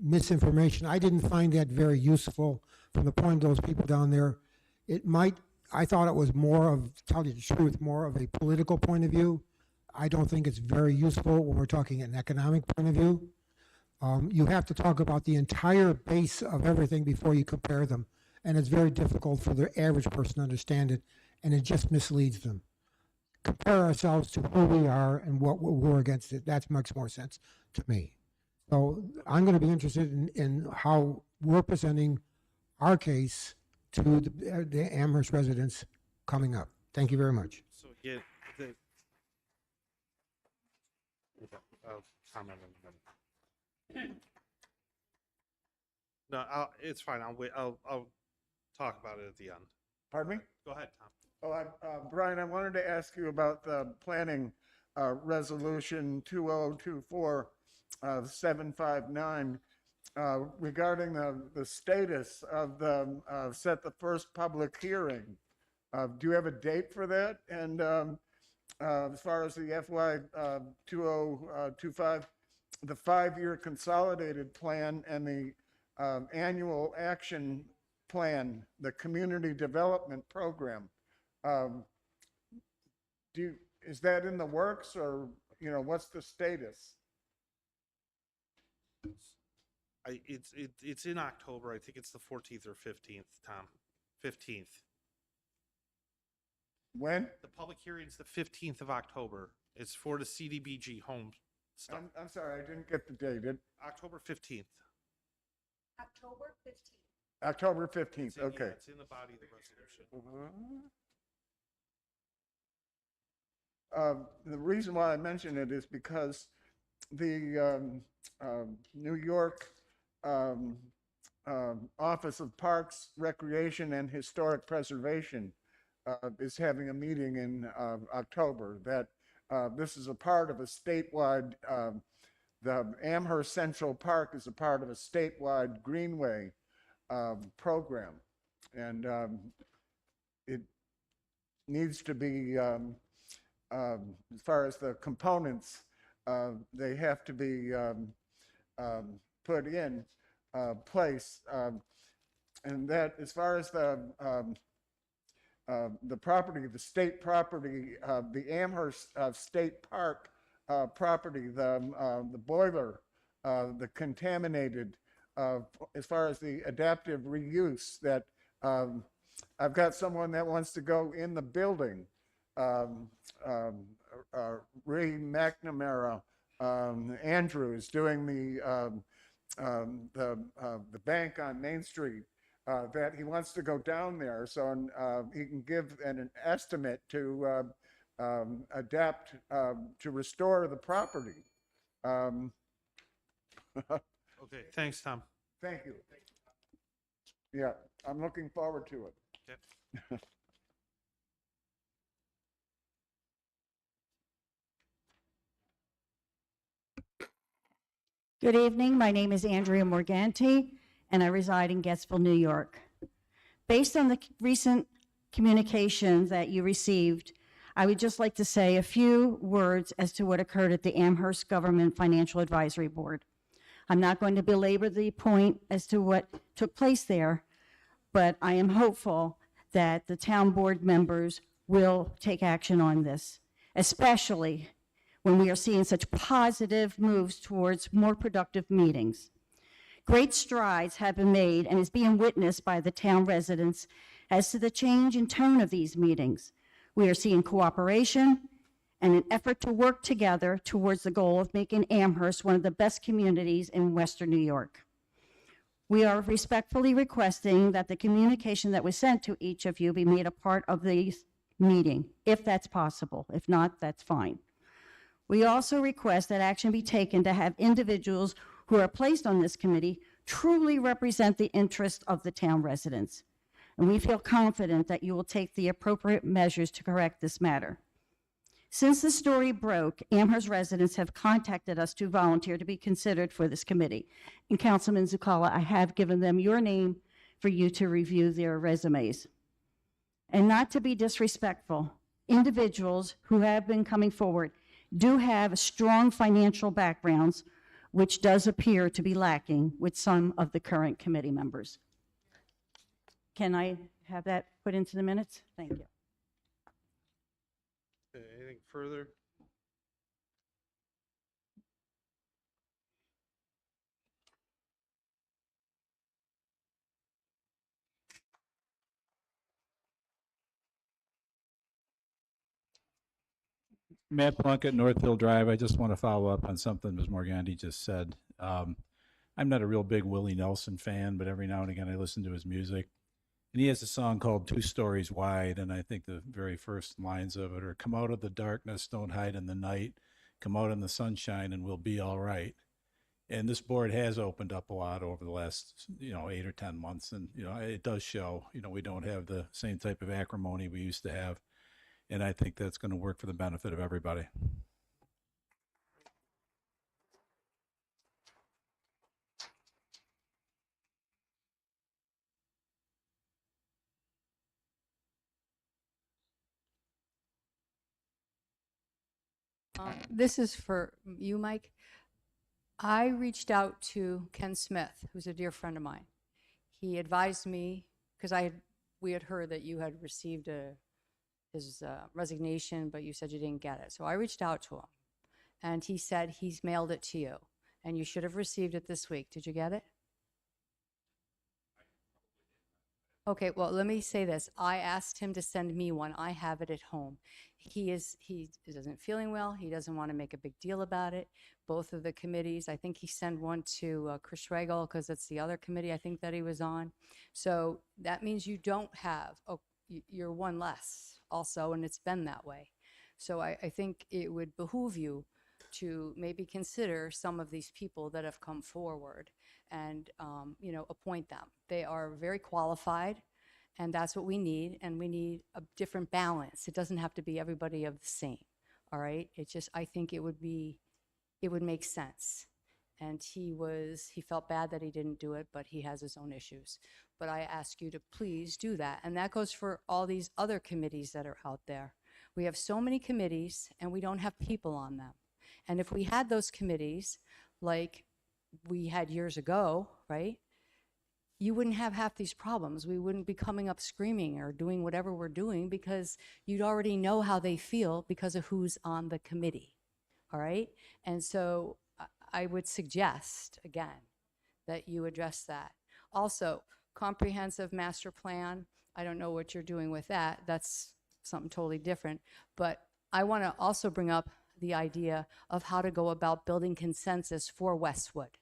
S12: misinformation. I didn't find that very useful from the point of those people down there. I thought it was more of, to tell you the truth, more of a political point of view. I don't think it's very useful when we're talking an economic point of view. You have to talk about the entire base of everything before you compare them. And it's very difficult for the average person to understand it, and it just misleads them. Compare ourselves to who we are and what we're against it. That makes more sense to me. So I'm going to be interested in how we're presenting our case to the Amherst residents coming up. Thank you very much.
S1: So again, I'll comment in a minute. No, it's fine. I'll wait. I'll talk about it at the end.
S6: Pardon me?
S1: Go ahead, Tom.
S6: Oh, Brian, I wanted to ask you about the planning resolution 2024 759 regarding the status of the set the first public hearing. Do you have a date for that? And as far as the FY 2025, the 5-year consolidated plan and the annual action plan, the community development program, is that in the works, or what's the status?
S1: It's in October. I think it's the 14th or 15th, Tom. 15th.
S6: When?
S1: The public hearing is the 15th of October. It's for the CDBG home stuff.
S6: I'm sorry, I didn't get the date.
S1: October 15th.
S17: October 15th.
S6: October 15th, okay.
S1: Yeah, it's in the body of the resolution.
S6: The reason why I mention it is because the New York Office of Parks, Recreation, and Historic Preservation is having a meeting in October. That this is a part of a statewide, the Amherst Central Park is a part of a statewide greenway program. And it needs to be, as far as the components, they have to be put in place. And that, as far as the property, the state property, the Amherst State Park property, the boiler, the contaminated, as far as the adaptive reuse, that I've got someone that wants to go in the building. Ray McNamara, Andrew is doing the bank on Main Street, that he wants to go down there so he can give an estimate to adapt, to restore the property.
S1: Okay, thanks, Tom.
S6: Thank you. Yeah, I'm looking forward to it.
S1: Okay.
S18: Good evening. My name is Andrea Morganti, and I reside in Gettsville, New York. Based on the recent communication that you received, I would just like to say a few words as to what occurred at the Amherst Government Financial Advisory Board. I'm not going to belabor the point as to what took place there, but I am hopeful that the town board members will take action on this, especially when we are seeing such positive moves towards more productive meetings. Great strides have been made and is being witnessed by the town residents as to the change in tone of these meetings. We are seeing cooperation in an effort to work together towards the goal of making Amherst one of the best communities in Western New York. We are respectfully requesting that the communication that was sent to each of you be made a part of the meeting, if that's possible. If not, that's fine. We also request that action be taken to have individuals who are placed on this committee truly represent the interests of the town residents. And we feel confident that you will take the appropriate measures to correct this matter. Since the story broke, Amherst residents have contacted us to volunteer to be considered for this committee. And Councilman Zuccalla, I have given them your name for you to review their resumes. And not to be disrespectful, individuals who have been coming forward do have strong financial backgrounds, which does appear to be lacking with some of the current committee members. Can I have that put into the minutes? Thank you.
S1: Okay, anything further?
S8: Matt Plunkett, Northfield Drive. I just want to follow up on something Ms. Morganti just said. I'm not a real big Willie Nelson fan, but every now and again I listen to his music. And he has a song called 2 Stories Wide, and I think the very first lines of it are, "Come out of the darkness, don't hide in the night. Come out in the sunshine and we'll be all right." And this board has opened up a lot over the last, 8 or 10 months. And, it does show, we don't have the same type of acrimony we used to have. And I think that's going to work for the benefit of everybody.
S13: This is for you, Mike. I reached out to Ken Smith, who's a dear friend of mine. He advised me, because we had heard that you had received his resignation, but you said you didn't get it. So I reached out to him, and he said he's mailed it to you, and you should have received it this week. Did you get it? Okay, well, let me say this. I asked him to send me one. I have it at home. He isn't feeling well. He doesn't want to make a big deal about it. Both of the committees, I think he sent one to Chris Regal, because it's the other committee I think that he was on. So that means you don't have, you're one less also, and it's been that way. So I think it would behoove you to maybe consider some of these people that have come forward and, appoint them. They are very qualified, and that's what we need, and we need a different balance. It doesn't have to be everybody of the same, all right? I think it would make sense. And he felt bad that he didn't do it, but he has his own issues. But I ask you to please do that. And that goes for all these other committees that are out there. We have so many committees, and we don't have people on them. And if we had those committees like we had years ago, right, you wouldn't have half these problems. We wouldn't be coming up screaming or doing whatever we're doing, because you'd already know how they feel because of who's on the committee, all right? And so I would suggest, again, that you address that. Also, comprehensive master plan, I don't know what you're doing with that. That's something totally different. But I want to also bring up the idea of how to go about building consensus for Westwood.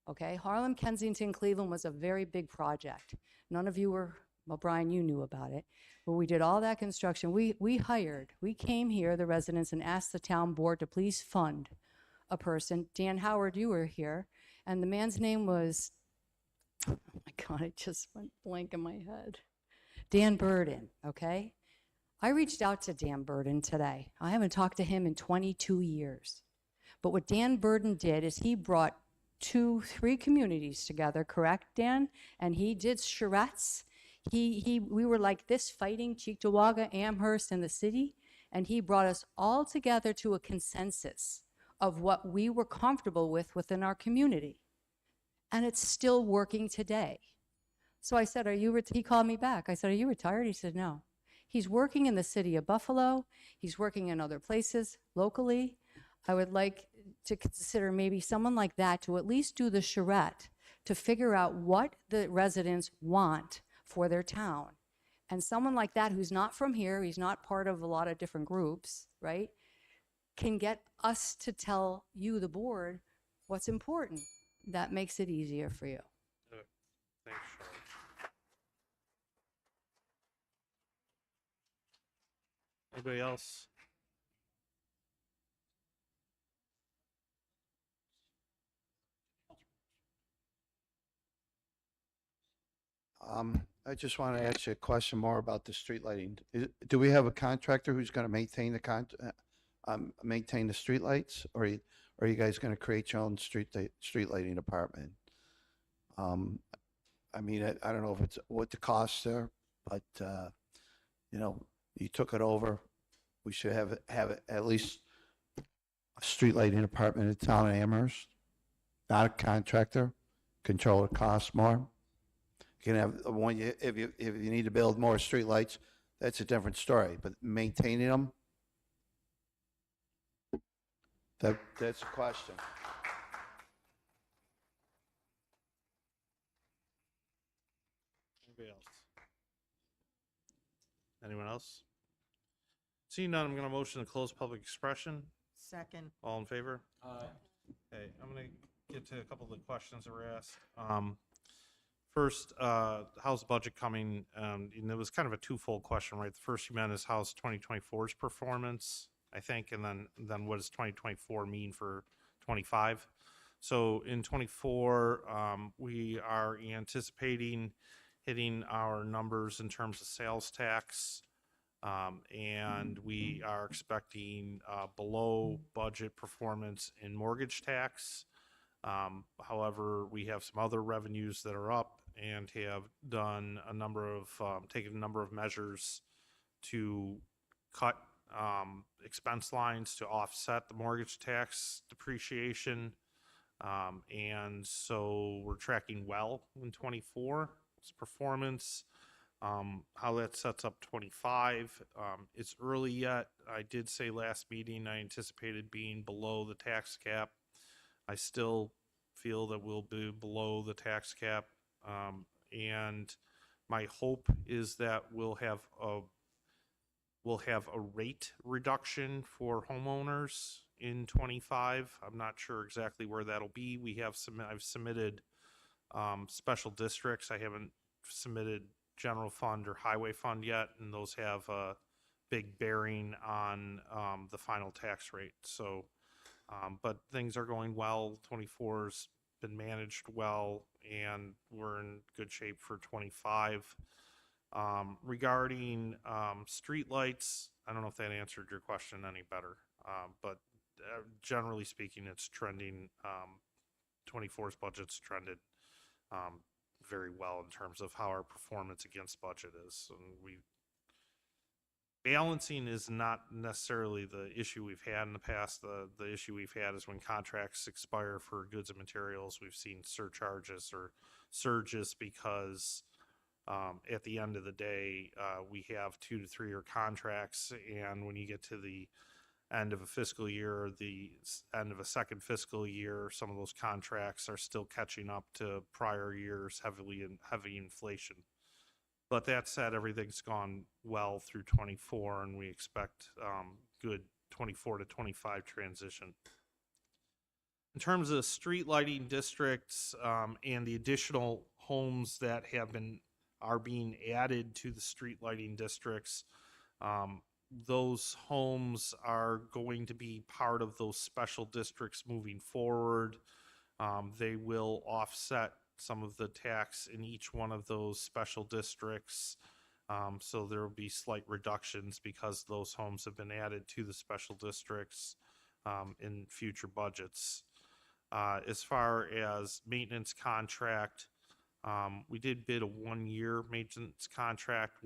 S13: Okay, Harlem, Kensington, Cleveland was a very big project. None of you were, well, Brian, you knew about it. But we did all that construction. We came here, the residents, and asked the town board to please fund a person. Dan Howard, you were here, and the man's name was, oh my God, it just went blank in my head. Dan Burden, okay? I reached out to Dan Burden today. I haven't talked to him in 22 years. But what Dan Burden did is he brought 2-3 communities together, correct, Dan? And he did charrettes. We were like this, fighting Cheektowaga, Amherst, and the city, and he brought us all together to a consensus of what we were comfortable with within our community. And it's still working today. So I said, he called me back. I said, are you retired? He said, no. He's working in the city of Buffalo. He's working in other places locally. I would like to consider maybe someone like that to at least do the charrette to figure out what the residents want for their town. And someone like that who's not from here, he's not part of a lot of different groups, right? Can get us to tell you, the board, what's important. That makes it easier for you.
S1: Thanks, Shelley. Anybody else?
S3: I just want to ask you a question more about the street lighting. Do we have a contractor who's going to maintain maintain the street lights, or are you guys going to create your own street lighting department? I mean, I don't know if it's what the costs are, but you know, you took it over. We should have at least a street lighting department in the town of Amherst, not a contractor, control the costs more. You can have one, if you need to build more streetlights, that's a different story, but maintaining them, that's a question.
S1: Anybody else? Anyone else? Seeing none, I'm going to motion to close public expression.
S16: Second.
S1: All in favor? Okay, I'm going to get to a couple of the questions that were asked. First, how's the budget coming? And it was kind of a twofold question, right? The first you meant is how's 2024's performance, I think, and then what does 2024 mean for 25? So in 24, we are anticipating hitting our numbers in terms of sales tax, and we are expecting below budget performance in mortgage tax. However, we have some other revenues that are up and have done taken a number of measures to cut expense lines to offset the mortgage tax depreciation. And so we're tracking well in 24's performance. How that sets up 25, it's early yet. I did say last meeting I anticipated being below the tax cap. I still feel that we'll be below the tax cap, and my hope is that we'll have a rate reduction for homeowners in 25. I'm not sure exactly where that'll be. I've submitted special districts. I haven't submitted general fund or highway fund yet, and those have a big bearing on the final tax rate. So, but things are going well. 24's been managed well, and we're in good shape for 25. Regarding streetlights, I don't know if that answered your question any better, but generally speaking, it's trending. 24's budget's trended very well in terms of how our performance against budget is. And balancing is not necessarily the issue we've had in the past. The issue we've had is when contracts expire for goods and materials, we've seen surcharges or surges because at the end of the day, we have 2 to 3 year contracts, and when you get to the end of a fiscal year or the end of a second fiscal year, some of those contracts are still catching up to prior years, heavy inflation. But that said, everything's gone well through 24, and we expect good 24 to 25 transition. In terms of street lighting districts and the additional homes that are being added to the street lighting districts, those homes are going to be part of those special districts moving forward. They will offset some of the tax in each one of those special districts. So there will be slight reductions because those homes have been added to the special districts in future budgets. As far as maintenance contract, we did bid a 1-year maintenance contract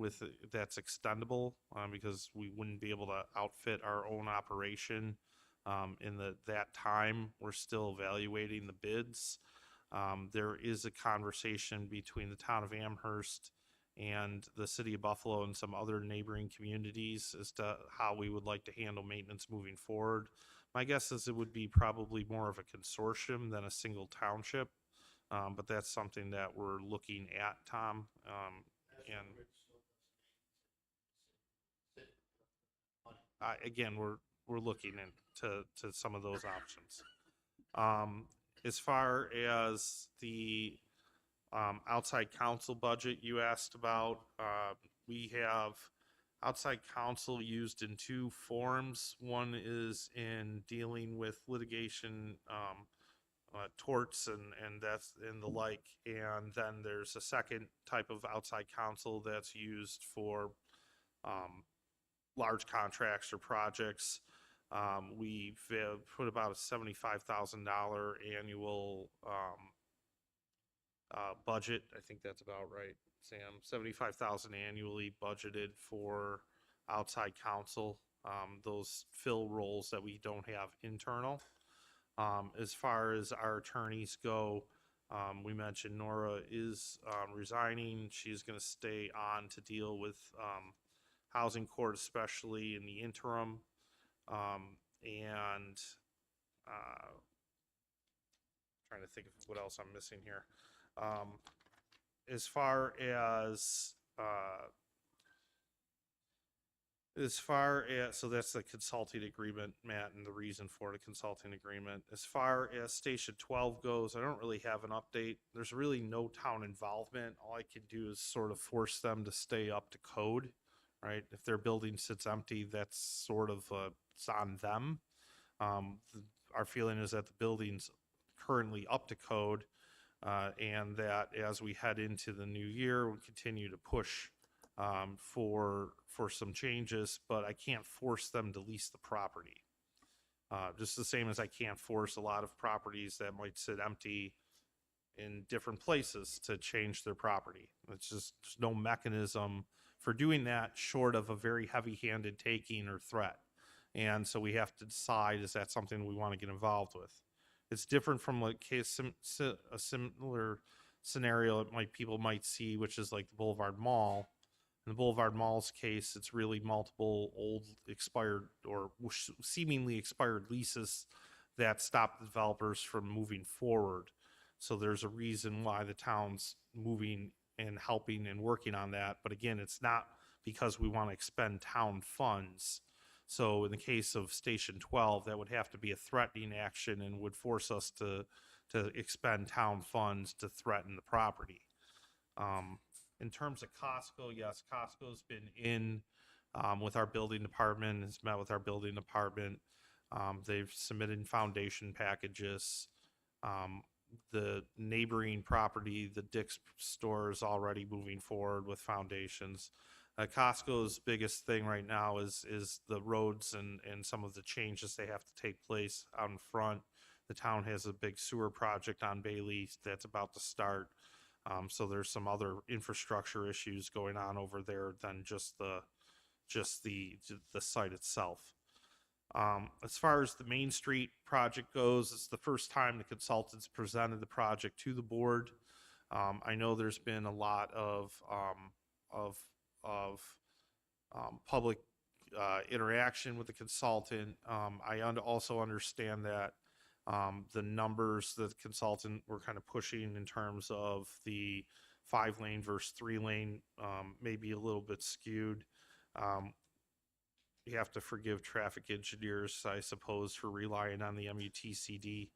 S1: that's extendable because we wouldn't be able to outfit our own operation in that time. We're still evaluating the bids. There is a conversation between the town of Amherst and the city of Buffalo and some other neighboring communities as to how we would like to handle maintenance moving forward. My guess is it would be probably more of a consortium than a single township. But that's something that we're looking at, Tom. And again, we're looking into some of those options. As far as the outside counsel budget you asked about, we have outside counsel used in two forms. One is in dealing with litigation, torts and that's and the like, and then there's a second type of outside counsel that's used for large contracts or projects. We've put about a $75,000 annual budget. I think that's about right, Sam. 75,000 annually budgeted for outside counsel. Those fill roles that we don't have internal. As far as our attorneys go, we mentioned Nora is resigning. She's going to stay on to deal with housing court, especially in the interim. And trying to think of what else I'm missing here. As far as so that's the consulting agreement, Matt, and the reason for the consulting agreement. As far as Station 12 goes, I don't really have an update. There's really no town involvement. All I can do is sort of force them to stay up to code, right? If their building sits empty, that's sort of it's on them. Our feeling is that the building's currently up to code, and that as we head into the new year, we continue to push for some changes, but I can't force them to lease the property. Just the same as I can't force a lot of properties that might sit empty in different places to change their property. It's just, there's no mechanism for doing that short of a very heavy-handed taking or threat. And so we have to decide, is that something we want to get involved with? It's different from a similar scenario people might see, which is like the Boulevard Mall. In the Boulevard Mall's case, it's really multiple old expired or seemingly expired leases that stop the developers from moving forward. So there's a reason why the town's moving and helping and working on that. But again, it's not because we want to expend town funds. So in the case of Station 12, that would have to be a threatening action and would force us to expend town funds to threaten the property. In terms of Costco, yes, Costco's been in with our building department, has met with our building department. They've submitted foundation packages. The neighboring property, the Dick's store, is already moving forward with foundations. Costco's biggest thing right now is the roads and some of the changes they have to take place out in front. The town has a big sewer project on Bailey that's about to start. So there's some other infrastructure issues going on over there than just the site itself. As far as the Main Street project goes, it's the first time the consultants presented the project to the board. I know there's been a lot of public interaction with the consultant. I also understand that the numbers that the consultant were kind of pushing in terms of the 5-lane versus 3-lane may be a little bit skewed. You have to forgive traffic engineers, I suppose, for relying on the MUTCD.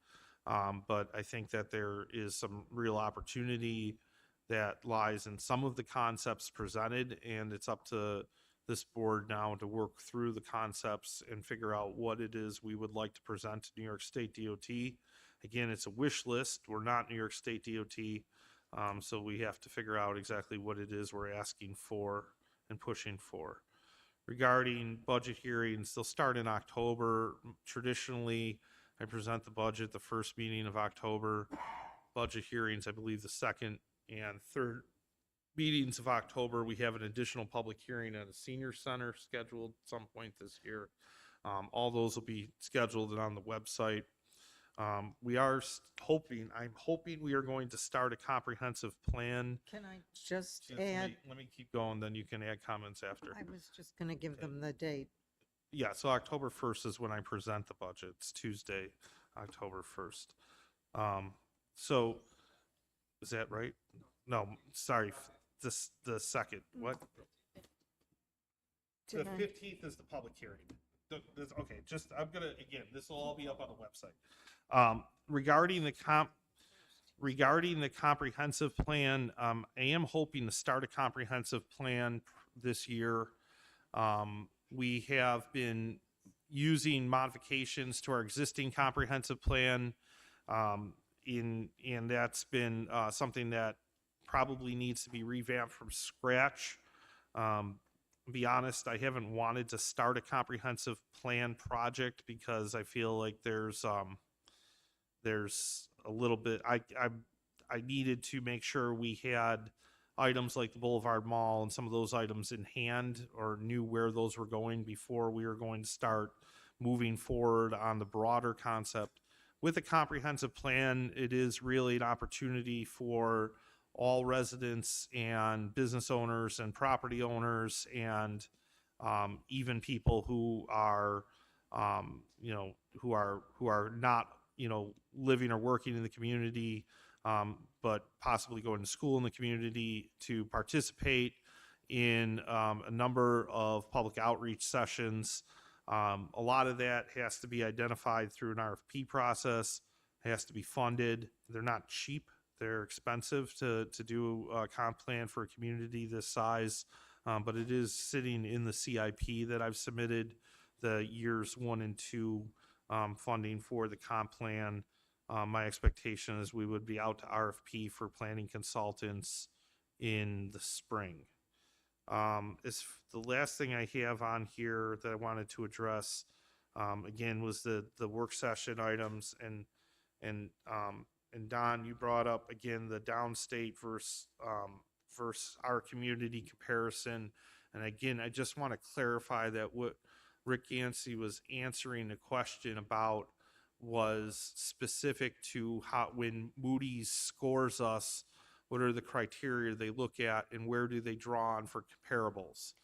S1: But I think that there is some real opportunity that lies in some of the concepts presented, and it's up to this board now to work through the concepts and figure out what it is we would like to present to New York State DOT. Again, it's a wish list. We're not New York State DOT, so we have to figure out exactly what it is we're asking for and pushing for. Regarding budget hearings, they'll start in October. Traditionally, I present the budget the first meeting of October. Budget hearings, I believe, the second and third meetings of October. We have an additional public hearing at a senior center scheduled at some point this year. All those will be scheduled and on the website. We are I'm hoping we are going to start a comprehensive plan.
S16: Can I just
S1: Let
S16: add?
S1: let me keep going, then you can add comments after.
S16: I was just going to give them the date.
S1: Yeah, so October 1st is when I present the budget. It's Tuesday, October 1st. So, is that right? No, sorry, the second. What? The 15th is the public hearing. okay, just, I'm gonna, again, this will all be up on the website. Regarding the comprehensive plan, I am hoping to start a comprehensive plan this year. We have been using modifications to our existing comprehensive plan, and that's been something that probably needs to be revamped from scratch. Be honest, I haven't wanted to start a comprehensive plan project because I feel like there's a little bit, I needed to make sure we had items like the Boulevard Mall and some of those items in hand or knew where those were going before we were going to start moving forward on the broader concept. With a comprehensive plan, it is really an opportunity for all residents and business owners and property owners and even people who are who are not living or working in the community, but possibly going to school in the community, to participate in a number of public outreach sessions. A lot of that has to be identified through an RFP process, has to be funded. They're not cheap. They're expensive to do a comp plan for a community this size, but it is sitting in the CIP that I've submitted, the years 1 and 2 funding for the comp plan. My expectation is we would be out to RFP for planning consultants in the spring. Is the last thing I have on here that I wanted to address, again, was the work session items, and Don, you brought up again the downstate versus our community comparison. And again, I just want to clarify that what Rick Yancey was answering a question about was specific to how, when Moody's scores us, what are the criteria they look at and where do they draw on for comparables?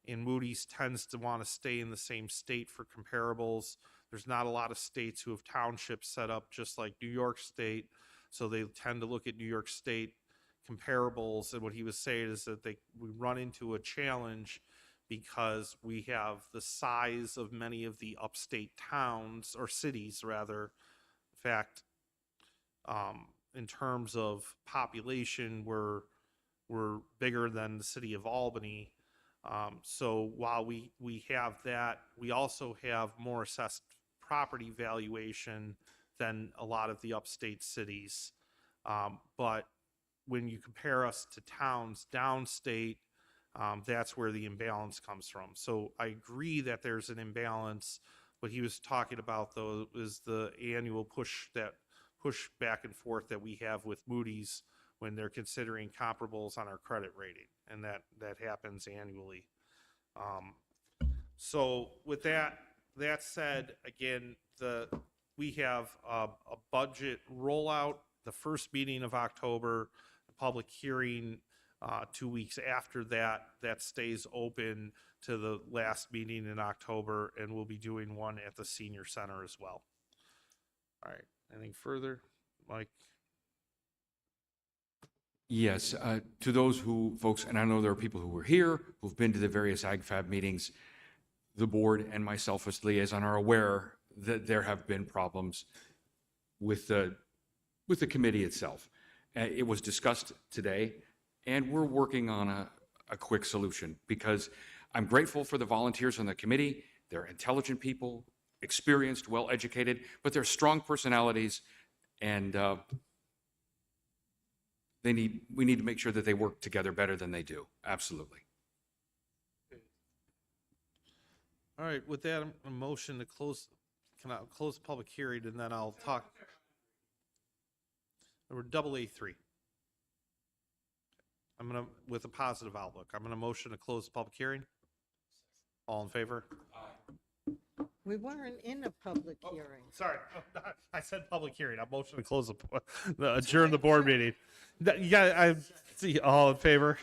S1: And Moody's tends to want to stay in the same state for comparables. There's not a lot of states who have townships set up just like New York State, so they tend to look at New York State comparables. And what he was saying is that we run into a challenge because we have the size of many of the upstate towns, or cities rather. In fact, in terms of population, we're bigger than the city of Albany. So while we have that, we also have more assessed property valuation than a lot of the upstate cities. But when you compare us to towns downstate, that's where the imbalance comes from. So I agree that there's an imbalance. What he was talking about, though, is the annual push back and forth that we have with Moody's when they're considering comparables on our credit rating, and that happens annually. So with that said, again, we have a budget rollout the first meeting of October, the public hearing 2 weeks after that. That stays open to the last meeting in October, and we'll be doing one at the senior center as well. All right, anything further, Mike?
S19: Yes, to those folks, and I know there are people who were here, who've been to the various AgFab meetings, the board and myself as liaison are aware that there have been problems with the committee itself. It was discussed today, and we're working on a quick solution, because I'm grateful for the volunteers on the committee. They're intelligent people, experienced, well-educated, but they're strong personalities, and we need to make sure that they work together better than they do. Absolutely.
S1: All right, with that, a motion to close. Can I close the public hearing, and then I'll talk. We're AA3. With a positive outlook, I'm gonna motion to close the public hearing. All in favor?
S16: We weren't in a public hearing.
S1: Sorry, I said public hearing. I'm motion to close adjourn the board meeting. I see. All in favor?